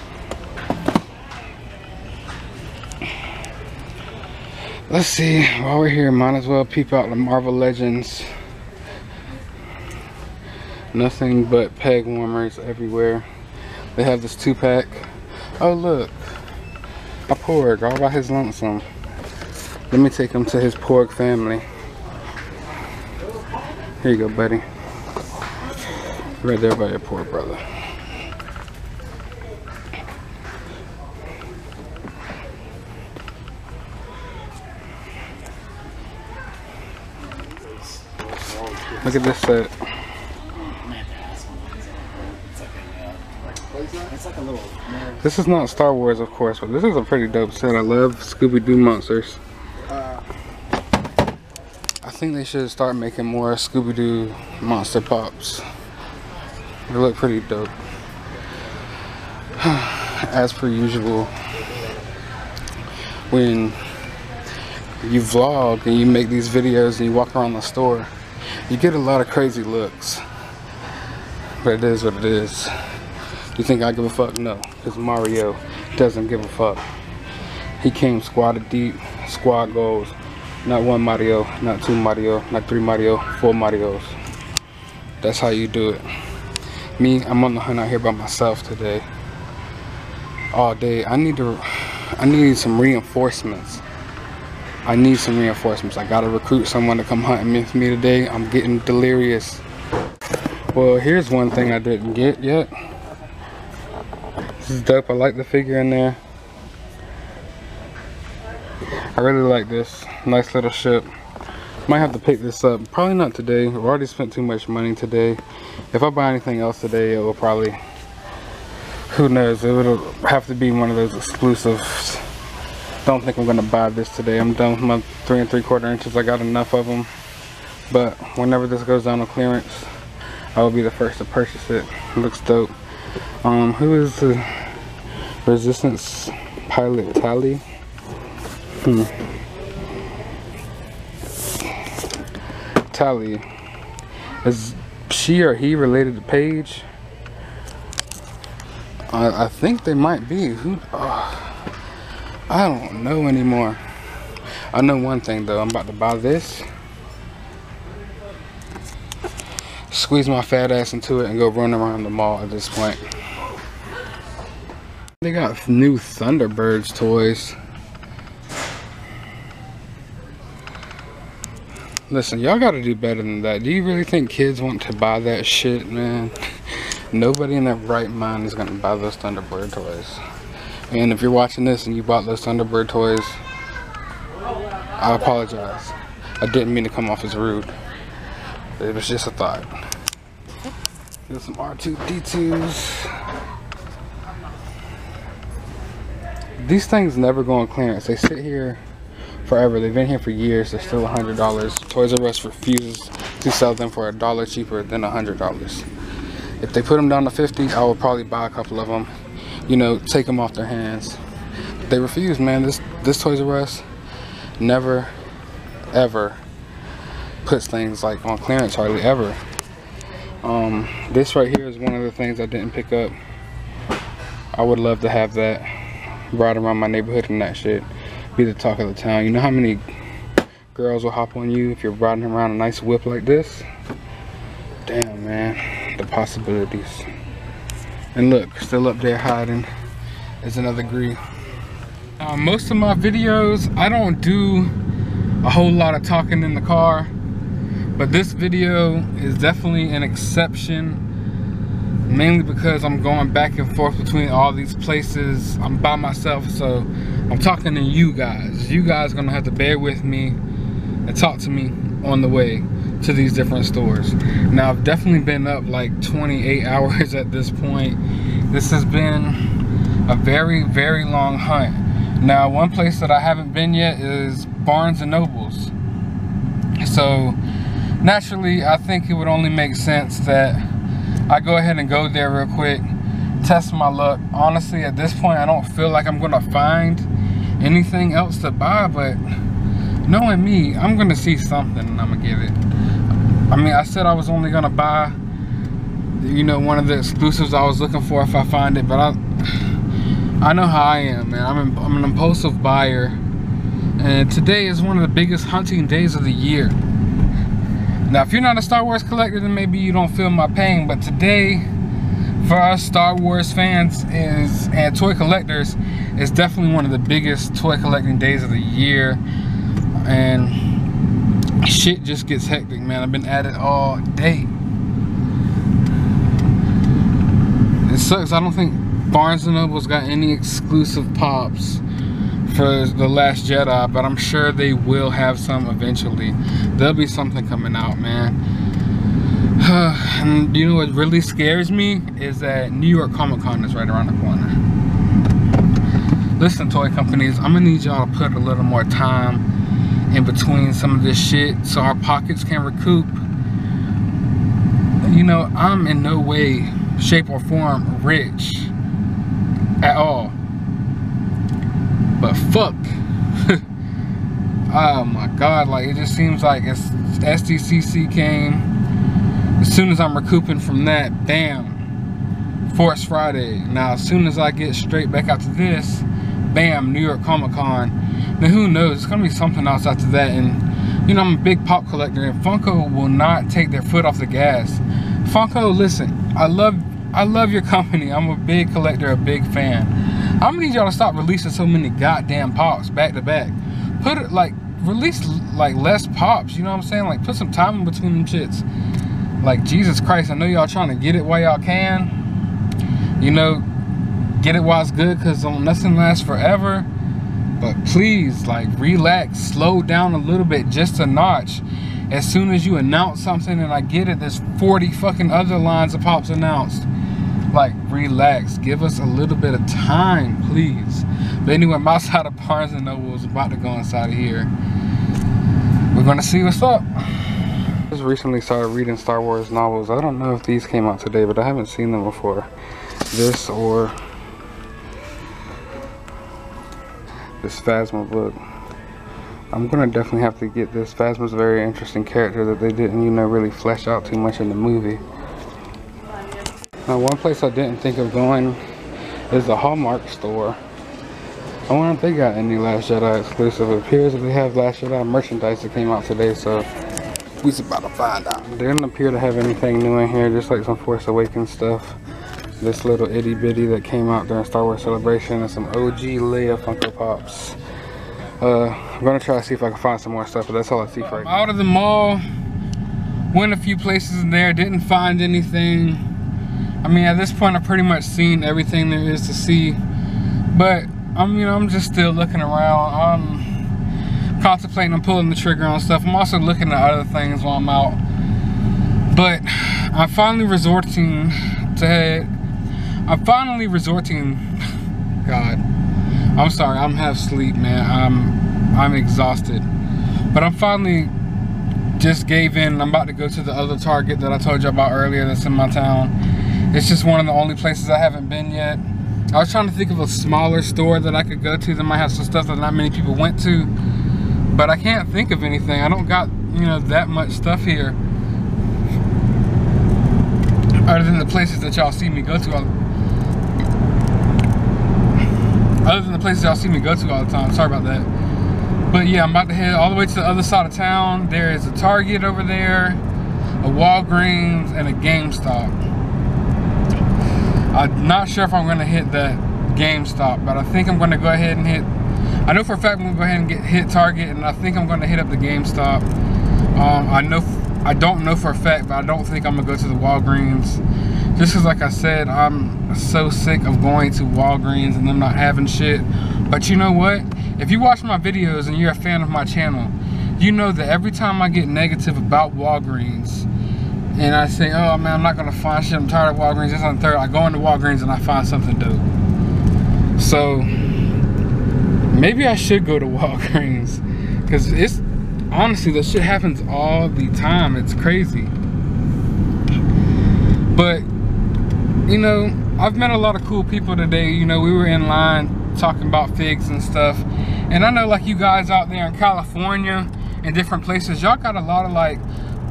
Let's see, while we're here, might as well peep out the Marvel Legends. Nothing but peg warmers everywhere. They have this 2-pack. Oh look, a porg all by his lonesome. Let me take him to his porg family. Here you go, buddy. Right there by your poor brother. Look at this set. This is not Star Wars, of course, but this is a pretty dope set. I love Scooby-Doo monsters. I think they should start making more Scooby-Doo monster pops. They look pretty dope. As per usual, when you vlog and you make these videos and you walk around the store, you get a lot of crazy looks. But it is what it is. You think I give a fuck? No, because Mario doesn't give a fuck. He came squad deep, squad goals. Not one Mario, not two Mario, not three Mario, 4 Marios. That's how you do it. Me, I'm on the hunt out here by myself today. All day. I need some reinforcements. I need some reinforcements. I gotta recruit someone to come hunting with me today. I'm getting delirious. Well, here's one thing I didn't get yet. This is dope. I like the figure in there. I really like this. Nice little ship. Might have to pick this up. Probably not today. I've already spent too much money today. If I buy anything else today, it will probably, who knows, it will have to be one of those exclusives. Don't think I'm gonna buy this today. I'm done with my 3 3/4 inches. I got enough of them. But whenever this goes down on clearance, I will be the first to purchase it. It looks dope. Who is the Resistance pilot? Tally? Tally. Is she or he related to Paige? I think they might be. Who? I don't know anymore. I know one thing though. I'm about to buy this. Squeeze my fat ass into it and go run around the mall at this point. They got new Thunderbirds toys. Listen, y'all gotta do better than that. Do you really think kids want to buy that shit, man? Nobody in their right mind is gonna buy those Thunderbird toys. And if you're watching this and you bought those Thunderbird toys, I apologize. I didn't mean to come off as rude. It was just a thought. There's some R2-D2s. These things never go on clearance. They sit here forever. They've been here for years. They're still $100. Toys R Us refuses to sell them for $1 cheaper than $100. If they put them down to $50, I will probably buy a couple of them. You know, take them off their hands. But they refuse, man. This Toys R Us never, ever puts things like on clearance, hardly ever. This right here is one of the things I didn't pick up. I would love to have that. Ride around my neighborhood and that shit. Be the talk of the town. You know how many girls will hop on you if you're riding around a nice whip like this? Damn, man. The possibilities. And look, still up there hiding is another Gree. Most of my videos, I don't do a whole lot of talking in the car. But this video is definitely an exception, mainly because I'm going back and forth between all these places. I'm by myself, so I'm talking to you guys. You guys are gonna have to bear with me and talk to me on the way to these different stores. Now, I've definitely been up like 28 hours at this point. This has been a very, very long hunt. Now, one place that I haven't been yet is Barnes and Nobles. So naturally, I think it would only make sense that I go ahead and go there real quick, test my luck. Honestly, at this point, I don't feel like I'm gonna find anything else to buy, but knowing me, I'm gonna see something and I'm gonna get it. I mean, I said I was only gonna buy, you know, one of the exclusives I was looking for if I find it, but I know how I am, man. I'm an impulsive buyer, and today is one of the biggest hunting days of the year. Now, if you're not a Star Wars collector, then maybe you don't feel my pain, but today, for us Star Wars fans and toy collectors, it's definitely one of the biggest toy collecting days of the year, and shit just gets hectic, man. I've been at it all day. It sucks. I don't think Barnes & Noble's got any exclusive pops for The Last Jedi, but I'm sure they will have some eventually. There'll be something coming out, man. And you know what really scares me is that New York Comic Con is right around the corner. Listen, toy companies, I'm gonna need y'all to put a little more time in between some of this shit so our pockets can recoup. You know, I'm in no way, shape, or form rich at all. But fuck. Oh my god, like, it just seems like as SDCC came, as soon as I'm recouping from that, bam, Force Friday. Now, as soon as I get straight back out to this, bam, New York Comic Con. Then who knows, it's gonna be something else after that. And you know, I'm a big pop collector, and Funko will not take their foot off the gas. Funko, listen, I love your company. I'm a big collector, a big fan. I'm gonna need y'all to stop releasing so many goddamn pops back to back. Put it like, release like less pops, you know what I'm saying? Like, put some time in between them shits. Like, Jesus Christ, I know y'all trying to get it while y'all can. You know, get it while it's good, because nothing lasts forever. But please, like, relax, slow down a little bit, just a notch. As soon as you announce something, and I get it, there's 40 fucking other lines of pops announced. Like, relax, give us a little bit of time, please. But anyway, I'm outside of Barnes & Noble, about to go inside of here. We're gonna see what's up. I just recently started reading Star Wars novels. I don't know if these came out today, but I haven't seen them before. This or this Phasma book. I'm gonna definitely have to get this. Phasma's a very interesting character that they didn't, you know, really flesh out too much in the movie. Now, one place I didn't think of going is the Hallmark store. I wonder if they got any Last Jedi exclusive. It appears that they have Last Jedi merchandise that came out today, so we're about to find out. They didn't appear to have anything new in here, just like some Force Awakens stuff. This little itty bitty that came out during Star Wars Celebration, and some OG Leia Funko Pops. I'm gonna try to see if I can find some more stuff, but that's all I see for right now. Out of the mall, went a few places in there, didn't find anything. I mean, at this point, I've pretty much seen everything there is to see, but I'm just still looking around. I'm contemplating on pulling the trigger on stuff. I'm also looking at other things while I'm out, but I'm finally resorting. God, I'm sorry, I'm half asleep, man. I'm exhausted, but I'm finally just gave in. I'm about to go to the other Target that I told you about earlier that's in my town. It's just one of the only places I haven't been yet. I was trying to think of a smaller store that I could go to that might have some stuff that not many people went to, but I can't think of anything. I don't got, you know, that much stuff here, other than the places that y'all see me go to all the time. Sorry about that. But yeah, I'm about to head all the way to the other side of town. There is a Target over there, a Walgreens, and a GameStop. I'm not sure if I'm gonna hit that GameStop, but I think I'm gonna go ahead and hit I know for a fact I'm gonna go ahead and hit Target, and I think I'm gonna hit up the GameStop. I don't know for a fact, but I don't think I'm gonna go to the Walgreens. Just cause like I said, I'm so sick of going to Walgreens and them not having shit. But you know what? If you watch my videos and you're a fan of my channel, you know that every time I get negative about Walgreens and I say, oh man, I'm not gonna find shit, I'm tired of Walgreens, this and third, I go into Walgreens and I find something dope. So maybe I should go to Walgreens, because it's honestly, that shit happens all the time. It's crazy. But you know, I've met a lot of cool people today. You know, we were in line talking about figs and stuff, and I know like you guys out there in California and different places, y'all got a lot of like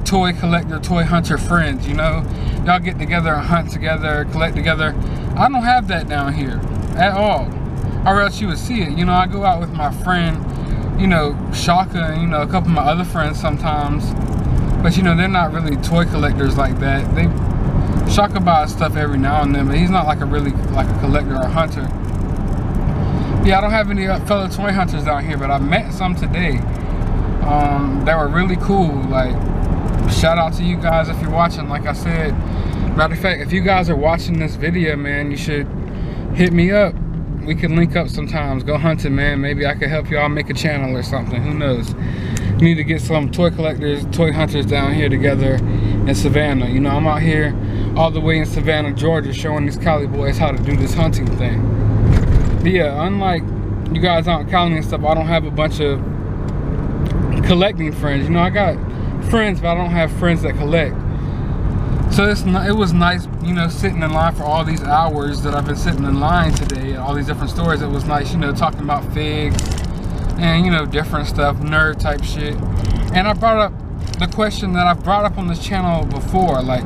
toy collector, toy hunter friends. You know, y'all get together and hunt together, collect together. I don't have that down here at all, or else you would see it. You know, I go out with my friend, you know, Shaka, and you know, a couple of my other friends sometimes, but you know, they're not really toy collectors like that. Shaka buys stuff every now and then, but he's not like a really like a collector or hunter. Yeah, I don't have any fellow toy hunters down here, but I met some today that were really cool. Like, shout out to you guys if you're watching. Like I said, matter of fact, if you guys are watching this video, man, you should hit me up. We can link up sometimes, go hunting, man. Maybe I could help y'all make a channel or something, who knows. We need to get some toy collectors, toy hunters down here together in Savannah. You know, I'm out here all the way in Savannah, Georgia, showing these Cali boys how to do this hunting thing. But yeah, unlike you guys out in Cali and stuff, I don't have a bunch of collecting friends. You know, I got friends, but I don't have friends that collect. So it was nice, you know, sitting in line for all these hours that I've been sitting in line today at all these different stores. It was nice, you know, talking about figs and, you know, different stuff, nerd type shit. And I brought up the question that I've brought up on this channel before, like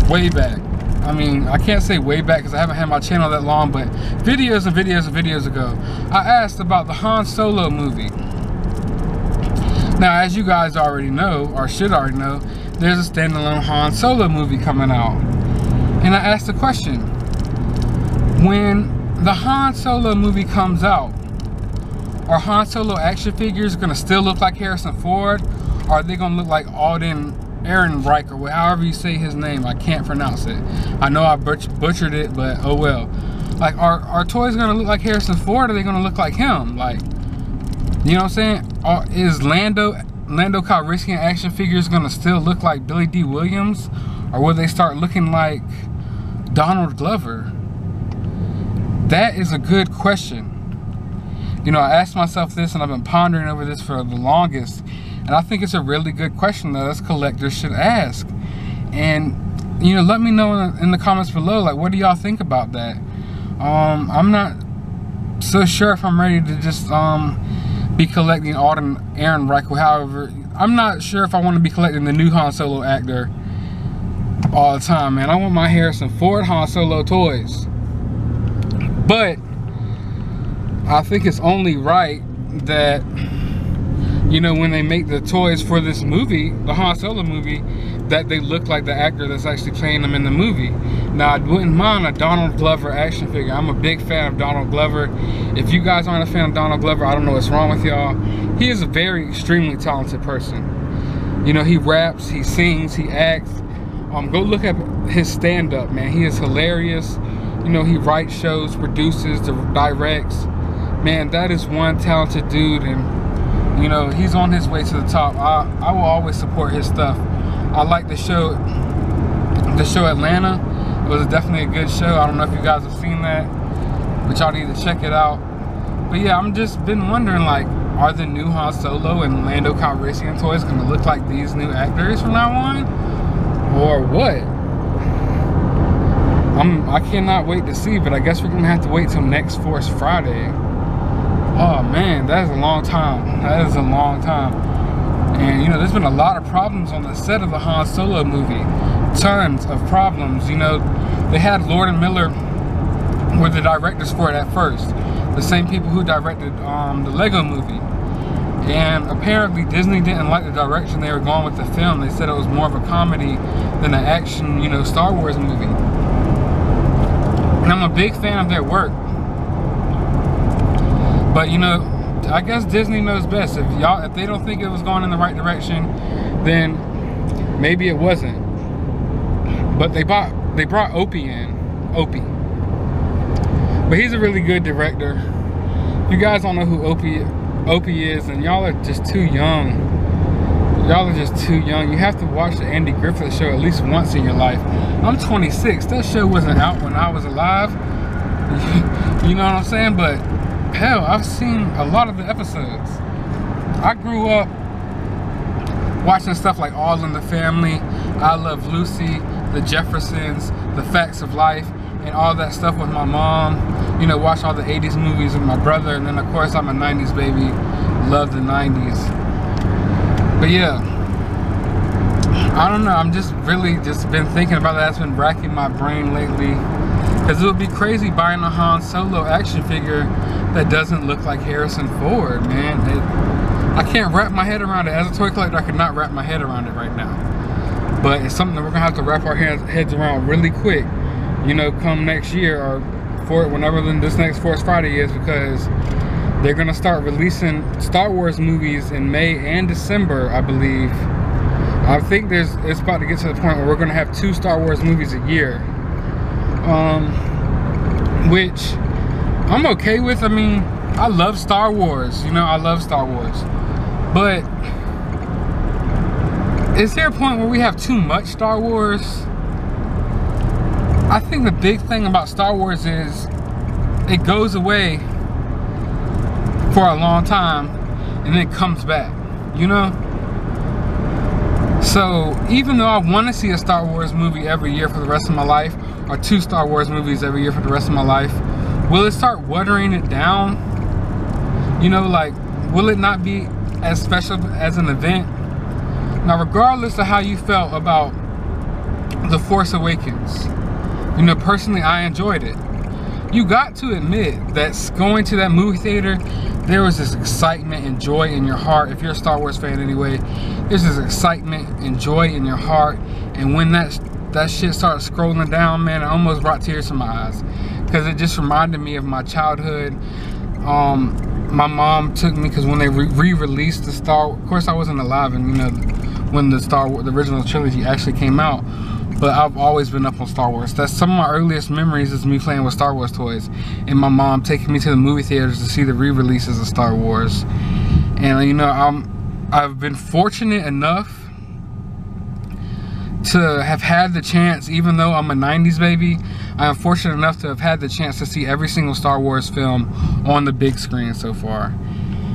way back. I mean, I can't say way back because I haven't had my channel that long, but videos and videos and videos ago, I asked about the Han Solo movie. Now, as you guys already know, or should already know, there's a standalone Han Solo movie coming out. And I asked the question, when the Han Solo movie comes out, are Han Solo action figures gonna still look like Harrison Ford? Or are they gonna look like Alden Ehrenreich, or however you say his name? I can't pronounce it. I know I butchered it, but oh well. Like, are toys gonna look like Harrison Ford, or are they gonna look like him? Like, you know what I'm saying? Is Lando Calrissian action figures gonna still look like Billy D. Williams, or will they start looking like Donald Glover? That is a good question. You know, I asked myself this, and I've been pondering over this for the longest, and I think it's a really good question that us collectors should ask. And you know, let me know in the comments below, like, what do y'all think about that? I'm not so sure if I'm ready to just be collecting Alden Ehrenreich, however. I'm not sure if I want to be collecting the new Han Solo actor all the time, man. I want my Harrison Ford Han Solo toys. But I think it's only right that, you know, when they make the toys for this movie, the Han Solo movie, that they look like the actor that's actually playing them in the movie. Now, I wouldn't mind a Donald Glover action figure. I'm a big fan of Donald Glover. If you guys aren't a fan of Donald Glover, I don't know what's wrong with y'all. He is a very extremely talented person. You know, he raps, he sings, he acts. Go look at his stand-up, man. He is hilarious. You know, he writes shows, produces, directs. Man, that is one talented dude, and you know, he's on his way to the top. I will always support his stuff. I like the show Atlanta. It was definitely a good show. I don't know if you guys have seen that, but y'all need to check it out. But yeah, I'm just been wondering, like, are the new Han Solo and Lando Calrissian toys gonna look like these new actors from now on, or what? I cannot wait to see, but I guess we're gonna have to wait till next Force Friday. Oh man, that is a long time. That is a long time. And you know, there's been a lot of problems on the set of the Han Solo movie. Tons of problems. You know, they had Lord and Miller were the directors for it at first. The same people who directed the Lego movie. And apparently Disney didn't like the direction they were going with the film. They said it was more of a comedy than an action, you know, Star Wars movie. And I'm a big fan of their work. But you know, I guess Disney knows best. If they don't think it was going in the right direction, then maybe it wasn't. But they brought Opie in. Opie. But he's a really good director. You guys don't know who Opie is, and y'all are just too young. Y'all are just too young. You have to watch the Andy Griffith Show at least once in your life. I'm 26. That show wasn't out when I was alive. You know what I'm saying? But hell, I've seen a lot of the episodes. I grew up watching stuff like All in the Family, I Love Lucy, The Jeffersons, The Facts of Life, and all that stuff with my mom. You know, watch all the 80s movies with my brother, and then of course I'm a 90s baby. Love the 90s. But yeah, I don't know, I'm just really been thinking about that. It's been racking my brain lately. Because it would be crazy buying a Han Solo action figure that doesn't look like Harrison Ford, man. I can't wrap my head around it. As a toy collector, I could not wrap my head around it right now. But it's something that we're going to have to wrap our heads around really quick, you know, come next year, or whenever this next Force Friday is, because they're going to start releasing Star Wars movies in May and December, I believe. I think it's about to get to the point where we're going to have 2 Star Wars movies a year. Which I'm okay with. I mean, I love Star Wars, you know, I love Star Wars. But is there a point where we have too much Star Wars? I think the big thing about Star Wars is it goes away for a long time and then comes back, you know? So even though I want to see a Star Wars movie every year for the rest of my life, or 2 Star Wars movies every year for the rest of my life, will it start watering it down? You know, like, will it not be as special as an event? Now, regardless of how you felt about The Force Awakens, you know, personally, I enjoyed it. You got to admit that going to that movie theater, there was this excitement and joy in your heart. If you're a Star Wars fan anyway, there's this excitement and joy in your heart. And when that shit started scrolling down, man, it almost brought tears to my eyes. Because it just reminded me of my childhood. My mom took me, because when they re-released the of course I wasn't alive, and you know, when the original trilogy actually came out. But I've always been up on Star Wars. That's some of my earliest memories, is me playing with Star Wars toys. And my mom taking me to the movie theaters to see the re-releases of Star Wars. And you know, I've been fortunate enough to have had the chance, even though I'm a 90s baby, I am fortunate enough to have had the chance to see every single Star Wars film on the big screen so far.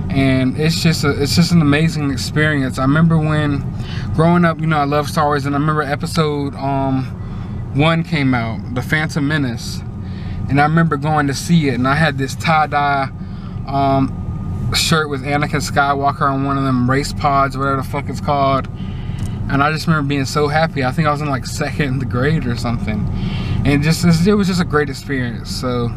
And it's just an amazing experience. I remember when growing up, you know, I love Star Wars, and I remember episode 1 came out, The Phantom Menace, and I remember going to see it, and I had this tie-dye shirt with Anakin Skywalker on one of them race pods, whatever the fuck it's called. And I just remember being so happy. I think I was in like 2nd grade or something. And it was just a great experience. So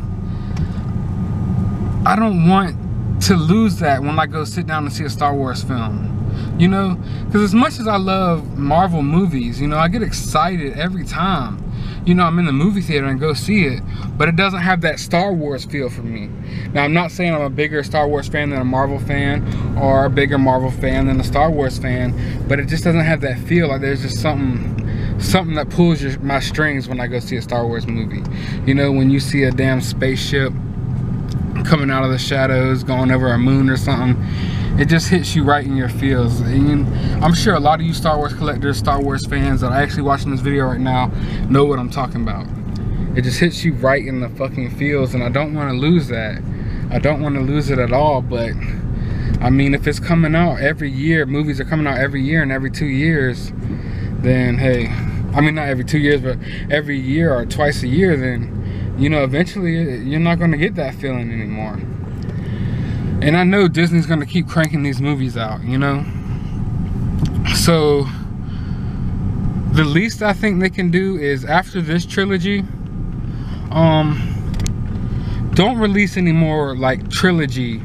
I don't want to lose that when I go sit down and see a Star Wars film. You know? Because as much as I love Marvel movies, you know, I get excited every time, you know, I'm in the movie theater and go see it. But it doesn't have that Star Wars feel for me. Now, I'm not saying I'm a bigger Star Wars fan than a Marvel fan, or a bigger Marvel fan than a Star Wars fan, but it just doesn't have that feel. Like there's just something that pulls my strings when I go see a Star Wars movie. You know, when you see a damn spaceship coming out of the shadows, going over a moon or something, it just hits you right in your feels. And I'm sure a lot of you Star Wars collectors, Star Wars fans that are actually watching this video right now know what I'm talking about. It just hits you right in the fucking feels, and I don't want to lose that. I don't want to lose it at all. But I mean, if it's coming out every year, movies are coming out every year and every 2 years, then hey, I mean, not every 2 years, but every year or twice a year, then, you know, eventually you're not going to get that feeling anymore. And I know Disney's going to keep cranking these movies out, you know. So the least I think they can do is, after this trilogy, don't release any more like trilogy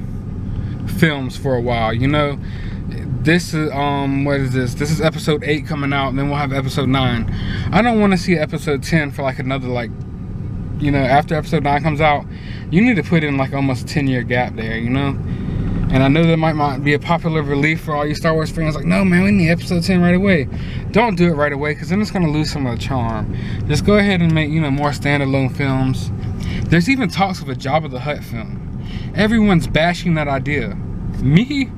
films for a while, you know. This is what is this? This is episode 8 coming out, and then we'll have episode 9. I don't want to see episode 10 for like another like you know, after episode 9 comes out, you need to put in like almost a 10-year gap there, you know. And I know that might be a popular relief for all you Star Wars fans. Like, no, man, we need episode 10 right away. Don't do it right away, because then it's going to lose some of the charm. Just go ahead and make, you know, more standalone films. There's even talks of a Jabba the Hutt film. Everyone's bashing that idea. Me,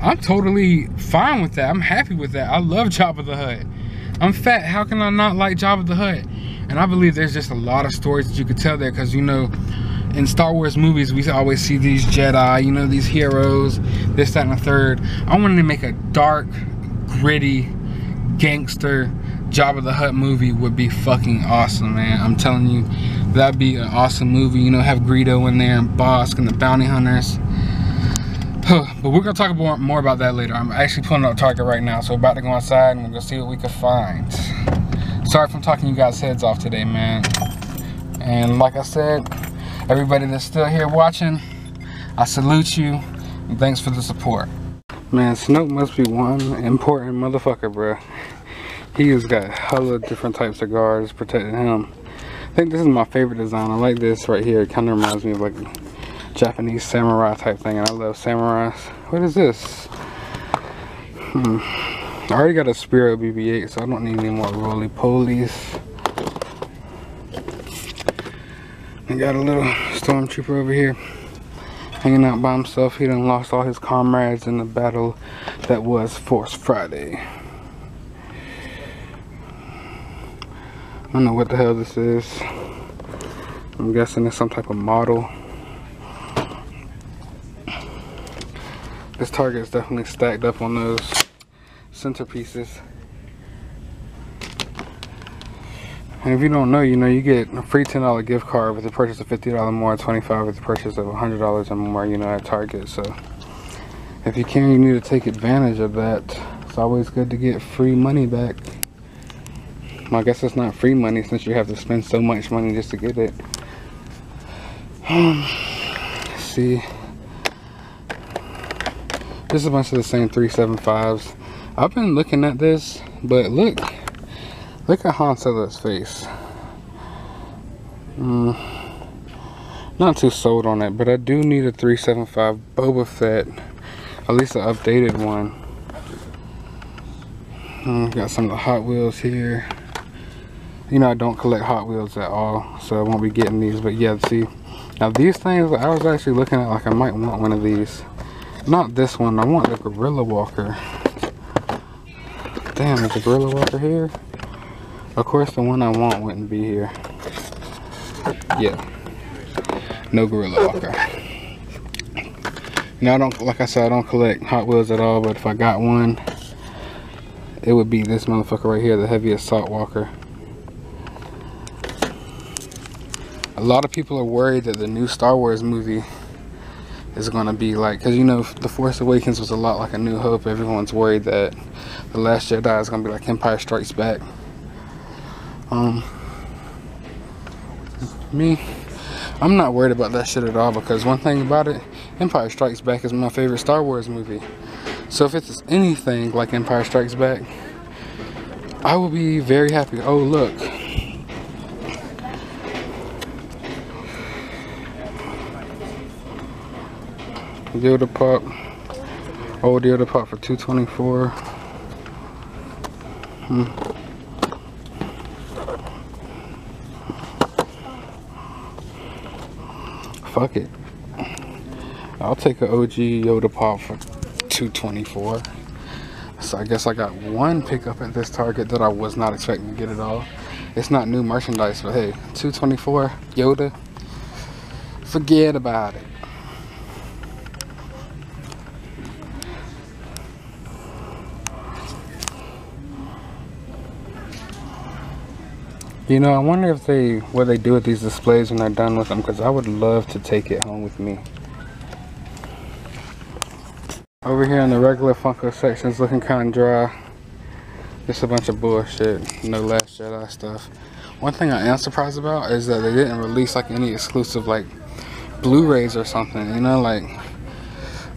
I'm totally fine with that. I'm happy with that. I love Jabba the Hutt. I'm fat. How can I not like Jabba the Hutt? And I believe there's just a lot of stories that you could tell there, because, you know, in Star Wars movies, we always see these Jedi, you know, these heroes, this, that, and the third. I wanted to make a dark, gritty, gangster Jabba the Hutt movie. Would be fucking awesome, man. I'm telling you, that'd be an awesome movie. You know, have Greedo in there and Bosk and the bounty hunters. But we're gonna talk more about that later. I'm actually pulling up Target right now, so we're about to go outside and we're gonna see what we can find. Sorry if I'm talking you guys' heads off today, man. And like I said, everybody that's still here watching, I salute you and thanks for the support. Man, Snoke must be one important motherfucker, bro. He has got hella different types of guards protecting him. I think this is my favorite design. I like this right here. It kind of reminds me of like Japanese samurai type thing, and I love samurais. What is this? I already got a Spiro BB-8, so I don't need any more roly-polies. I got a little stormtrooper over here hanging out by himself. He done lost all his comrades in the battle that was Force Friday. I don't know what the hell this is. I'm guessing it's some type of model. This Target is definitely stacked up on those centerpieces. And if you don't know, you know, you get a free $10 gift card with a purchase of $50 more, $25 with a purchase of $100 or more, you know, at Target. So if you can, you need to take advantage of that. It's always good to get free money back. Well, I guess it's not free money since you have to spend so much money just to get it. Let's see. This is a bunch of the same 375s. I've been looking at this, but look at Han Solo's face. Not too sold on it, but I do need a 375 Boba Fett, at least an updated one. Got some of the Hot Wheels here. You know, I don't collect Hot Wheels at all, so I won't be getting these. But yeah, see, now these things, I was actually looking at like I might want one of these. Not this one. I want the Gorilla Walker. Damn, is the Gorilla Walker here? Of course, the one I want wouldn't be here. Yeah, no Gorilla Walker. Now, I don't, like I said, I don't collect Hot Wheels at all. But if I got one, it would be this motherfucker right here, the Heavy Assault Walker. A lot of people are worried that the new Star Wars movie is going to be like, because you know, The Force Awakens was a lot like A New Hope. Everyone's worried that The Last Jedi is going to be like Empire Strikes Back. Me, I'm not worried about that shit at all, because one thing about it, Empire Strikes Back is my favorite Star Wars movie. So if it's anything like Empire Strikes Back, I will be very happy. Oh, look. Yoda Pop, old Yoda Pop for $2.24. Fuck it, I'll take an OG Yoda Pop for $2.24. So I guess I got one pickup at this Target that I was not expecting to get at all. It's not new merchandise, but hey, $2.24 Yoda, forget about it. You know, I wonder if what they do with these displays when they're done with them, because I would love to take it home with me. Over here in the regular Funko section is looking kind of dry. Just a bunch of bullshit, no Last Jedi stuff. One thing I am surprised about is that they didn't release like any exclusive like Blu-rays or something, you know, like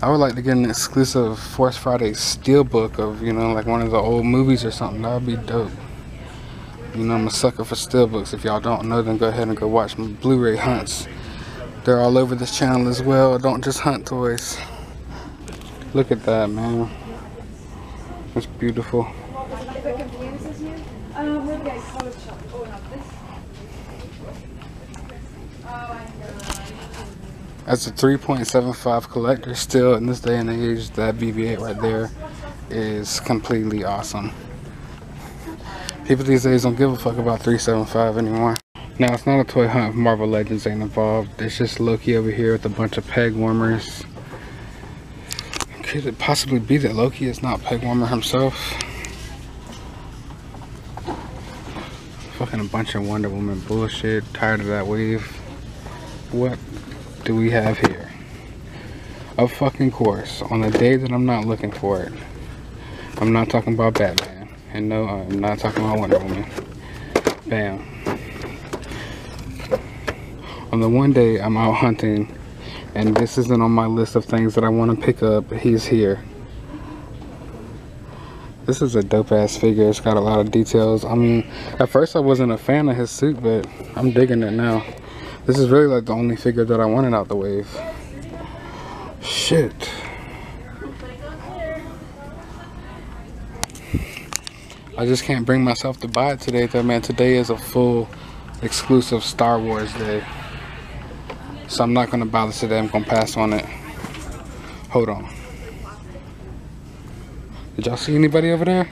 I would like to get an exclusive Force Friday steelbook of, you know, like one of the old movies or something. That would be dope. You know, I'm a sucker for steelbooks. If y'all don't know, then go ahead and go watch my Blu-ray hunts. They're all over this channel as well. I don't just hunt toys. Look at that, man. It's beautiful. That's a 3.75 collector. Still, in this day and age, that BB-8 right there is completely awesome. People these days don't give a fuck about 375 anymore. Now, it's not a toy hunt if Marvel Legends ain't involved. It's just Loki over here with a bunch of peg warmers. Could it possibly be that Loki is not peg warmer himself? Fucking a bunch of Wonder Woman bullshit. Tired of that wave. What do we have here? Of fucking course, on the day that I'm not looking for it, I'm not talking about Batman. And no, I'm not talking about Wonder Woman. Bam. On the one day I'm out hunting, and this isn't on my list of things that I want to pick up, he's here. This is a dope ass figure. It's got a lot of details. I mean, at first I wasn't a fan of his suit, but I'm digging it now. This is really like the only figure that I wanted out the wave. Shit. I just can't bring myself to buy it today though, man. Today is a full exclusive Star Wars day. So I'm not gonna bother today. I'm gonna pass on it. Hold on. Did y'all see anybody over there?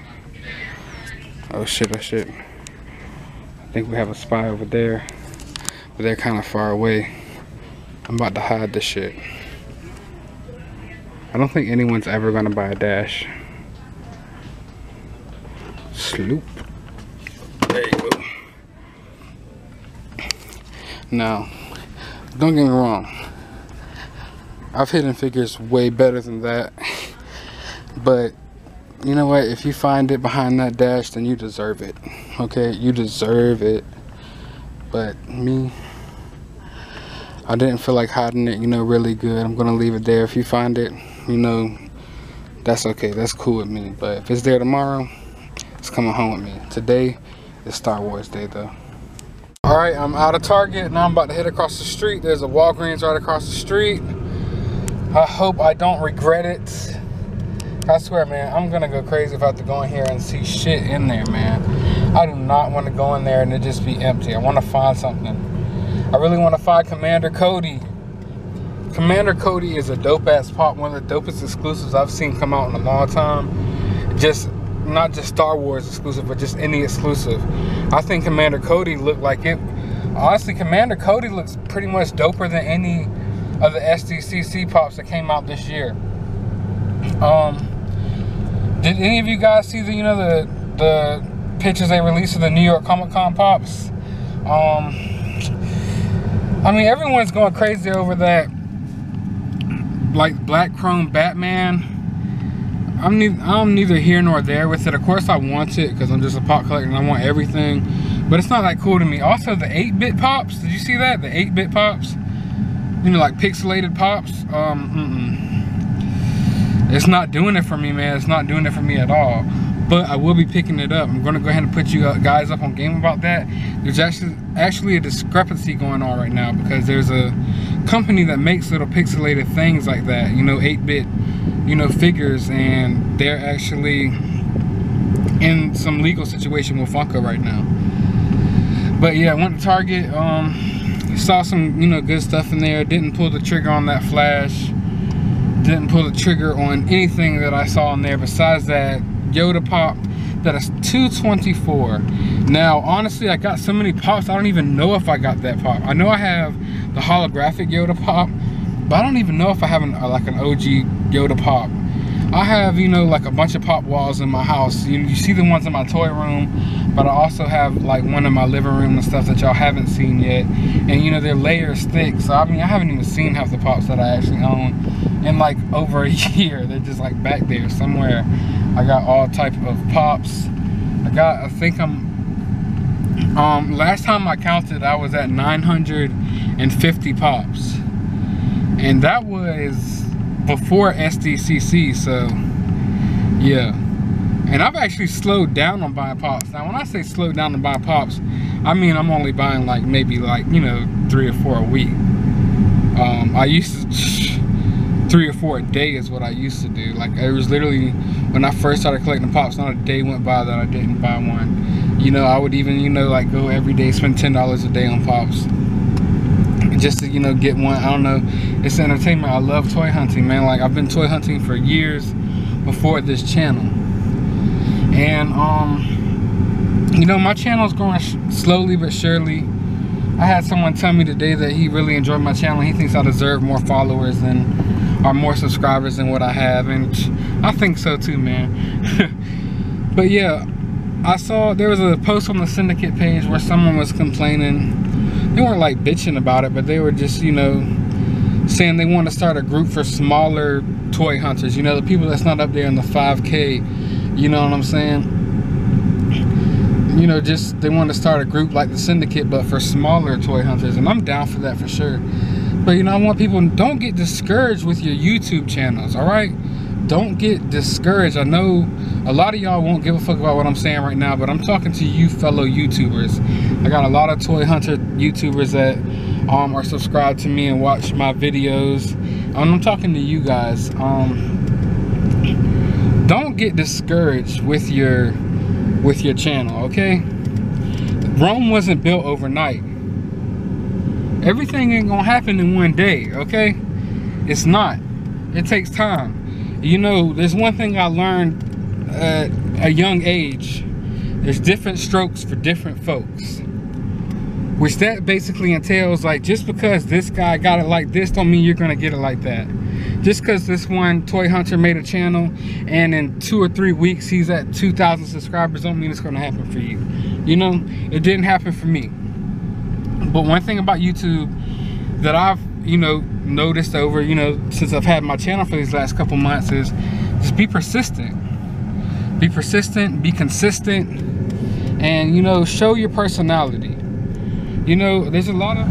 Oh shit, oh shit. I think we have a spy over there. But they're kind of far away. I'm about to hide this shit. I don't think anyone's ever gonna buy a dash. Sloop. There you go. Now, don't get me wrong. I've hidden figures way better than that. But you know what? If you find it behind that dash, then you deserve it. Okay? You deserve it. But me, I didn't feel like hiding it, you know, really good. I'm gonna leave it there. If you find it, you know, that's okay. That's cool with me. But if it's there tomorrow, it's coming home with me. Today is Star Wars Day though. Alright, I'm out of Target. Now I'm about to head across the street. There's a Walgreens right across the street. I hope I don't regret it. I swear, man, I'm gonna go crazy if I have to go in here and see shit in there, man. I do not want to go in there and it just be empty. I want to find something. I really want to find Commander Cody. Commander Cody is a dope ass pop, one of the dopest exclusives I've seen come out in a long time. Just not just Star Wars exclusive, but just any exclusive. I think Commander Cody looked like it. Honestly, Commander Cody looks pretty much doper than any of the SDCC pops that came out this year. Did any of you guys see the, you know, the pictures they released of the New York Comic-Con pops? I mean, everyone's going crazy over that, like, black chrome Batman. I'm neither here nor there with it. Of course I want it because I'm just a pop collector and I want everything, but it's not that cool to me. Also, the 8-bit pops, did you see that? The 8-bit pops, you know, like pixelated pops. It's not doing it for me, man. It's not doing it for me at all. But I will be picking it up. I'm gonna go ahead and put you guys up on game about that. There's actually a discrepancy going on right now because there's a company that makes little pixelated things like that, you know, 8-bit, you know, figures, and they're actually in some legal situation with Funko right now. But yeah, I went to Target, saw some, you know, good stuff in there. Didn't pull the trigger on that Flash. Didn't pull the trigger on anything that I saw in there besides that Yoda pop that is $224. Now, honestly, I got so many pops, I don't even know if I got that pop. I know I have the holographic Yoda pop, but I don't even know if I have like an OG Yoda pop. I have, you know, like a bunch of pop walls in my house. You see the ones in my toy room, but I also have like one in my living room and stuff that y'all haven't seen yet. And you know, they're layers thick, so I mean, I haven't even seen half the pops that I actually own in like over a year. They're just like back there somewhere. I got all type of pops. I think I'm, last time I counted, I was at 950 pops. And that was before SDCC, so yeah. And I've actually slowed down on buying pops. Now, when I say slowed down on buying pops, I mean I'm only buying like maybe like, you know, 3 or 4 a week. I used to 3 or 4 a day is what I used to do. Like, it was literally when I first started collecting pops, not a day went by that I didn't buy one. You know, I would even, you know, like go every day, spend $10 a day on pops just to, you know, get one. I don't know, it's entertainment. I love toy hunting, man. Like, I've been toy hunting for years before this channel. And you know, my channel is growing slowly but surely. I had someone tell me today that he really enjoyed my channel. He thinks I deserve more followers or more subscribers than what I have, and I think so too, man. But yeah, I saw there was a post on the syndicate page where someone was complaining. They weren't like bitching about it, but they were just, you know, saying they want to start a group for smaller toy hunters. You know, the people that's not up there in the 5K. You know what I'm saying? You know, just they want to start a group like the syndicate, but for smaller toy hunters, and I'm down for that for sure. But you know, I want people, don't get discouraged with your YouTube channels, all right? Don't get discouraged. I know a lot of y'all won't give a fuck about what I'm saying right now, but I'm talking to you fellow YouTubers. I got a lot of toy hunter YouTubers that are subscribed to me and watch my videos, and I'm talking to you guys. Don't get discouraged with your channel, okay? Rome wasn't built overnight. Everything ain't gonna happen in one day, okay? It's not. It takes time. You know, there's one thing I learned at a young age. There's different strokes for different folks. Which that basically entails, like, just because this guy got it like this don't mean you're gonna get it like that. Just because this one toy hunter made a channel and in 2 or 3 weeks he's at 2,000 subscribers don't mean it's going to happen for you. You know, it didn't happen for me. But one thing about YouTube that I've, you know, noticed over, you know, since I've had my channel for these last couple months is just be persistent. Be persistent, be consistent, and, you know, show your personality. You know, there's a lot of...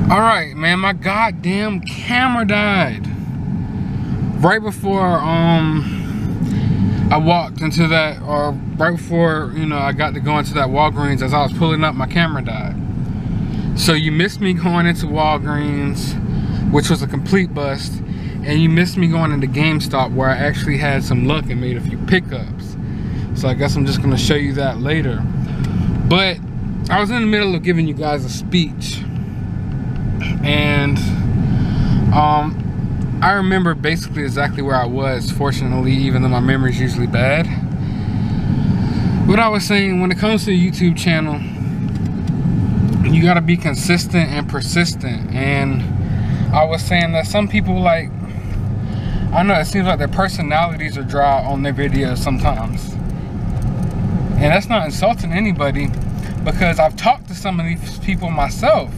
Alright, man, my goddamn camera died. Right before I walked into that, or right before, you know, I got to go into that Walgreens, as I was pulling up, my camera died. So you missed me going into Walgreens, which was a complete bust, and you missed me going into GameStop, where I actually had some luck and made a few pickups. So I guess I'm just gonna show you that later. But I was in the middle of giving you guys a speech, and I remember basically exactly where I was, fortunately, even though my memory is usually bad. What I was saying, when it comes to a YouTube channel, you gotta be consistent and persistent. And I was saying that some people, like, I don't know, it seems like their personalities are dry on their videos sometimes. And that's not insulting anybody, because I've talked to some of these people myself.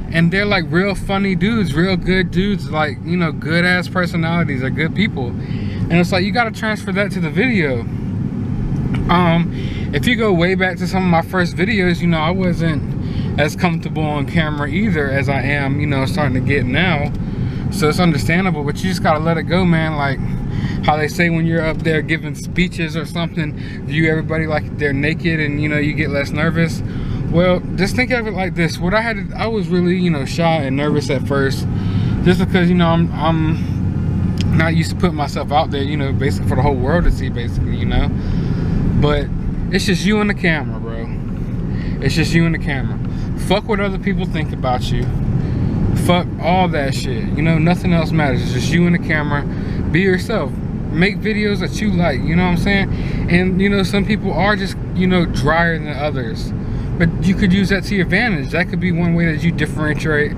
And they're like real funny dudes, real good dudes, like, you know, good ass personalities, are good people. And it's like, you gotta transfer that to the video. If you go way back to some of my first videos, you know, I wasn't as comfortable on camera either as I am, you know, starting to get now. So it's understandable, but you just gotta let it go, man. Like how they say when you're up there giving speeches or something, view everybody like they're naked and, you know, you get less nervous. Well, just think of it like this. I was really, you know, shy and nervous at first, just because, you know, I'm not used to putting myself out there, you know, basically for the whole world to see, basically, you know. But it's just you and the camera, bro. It's just you and the camera. Fuck what other people think about you. Fuck all that shit. You know, nothing else matters. It's just you and the camera. Be yourself. Make videos that you like, you know what I'm saying? And, you know, some people are just, you know, drier than others. But you could use that to your advantage. That could be one way that you differentiate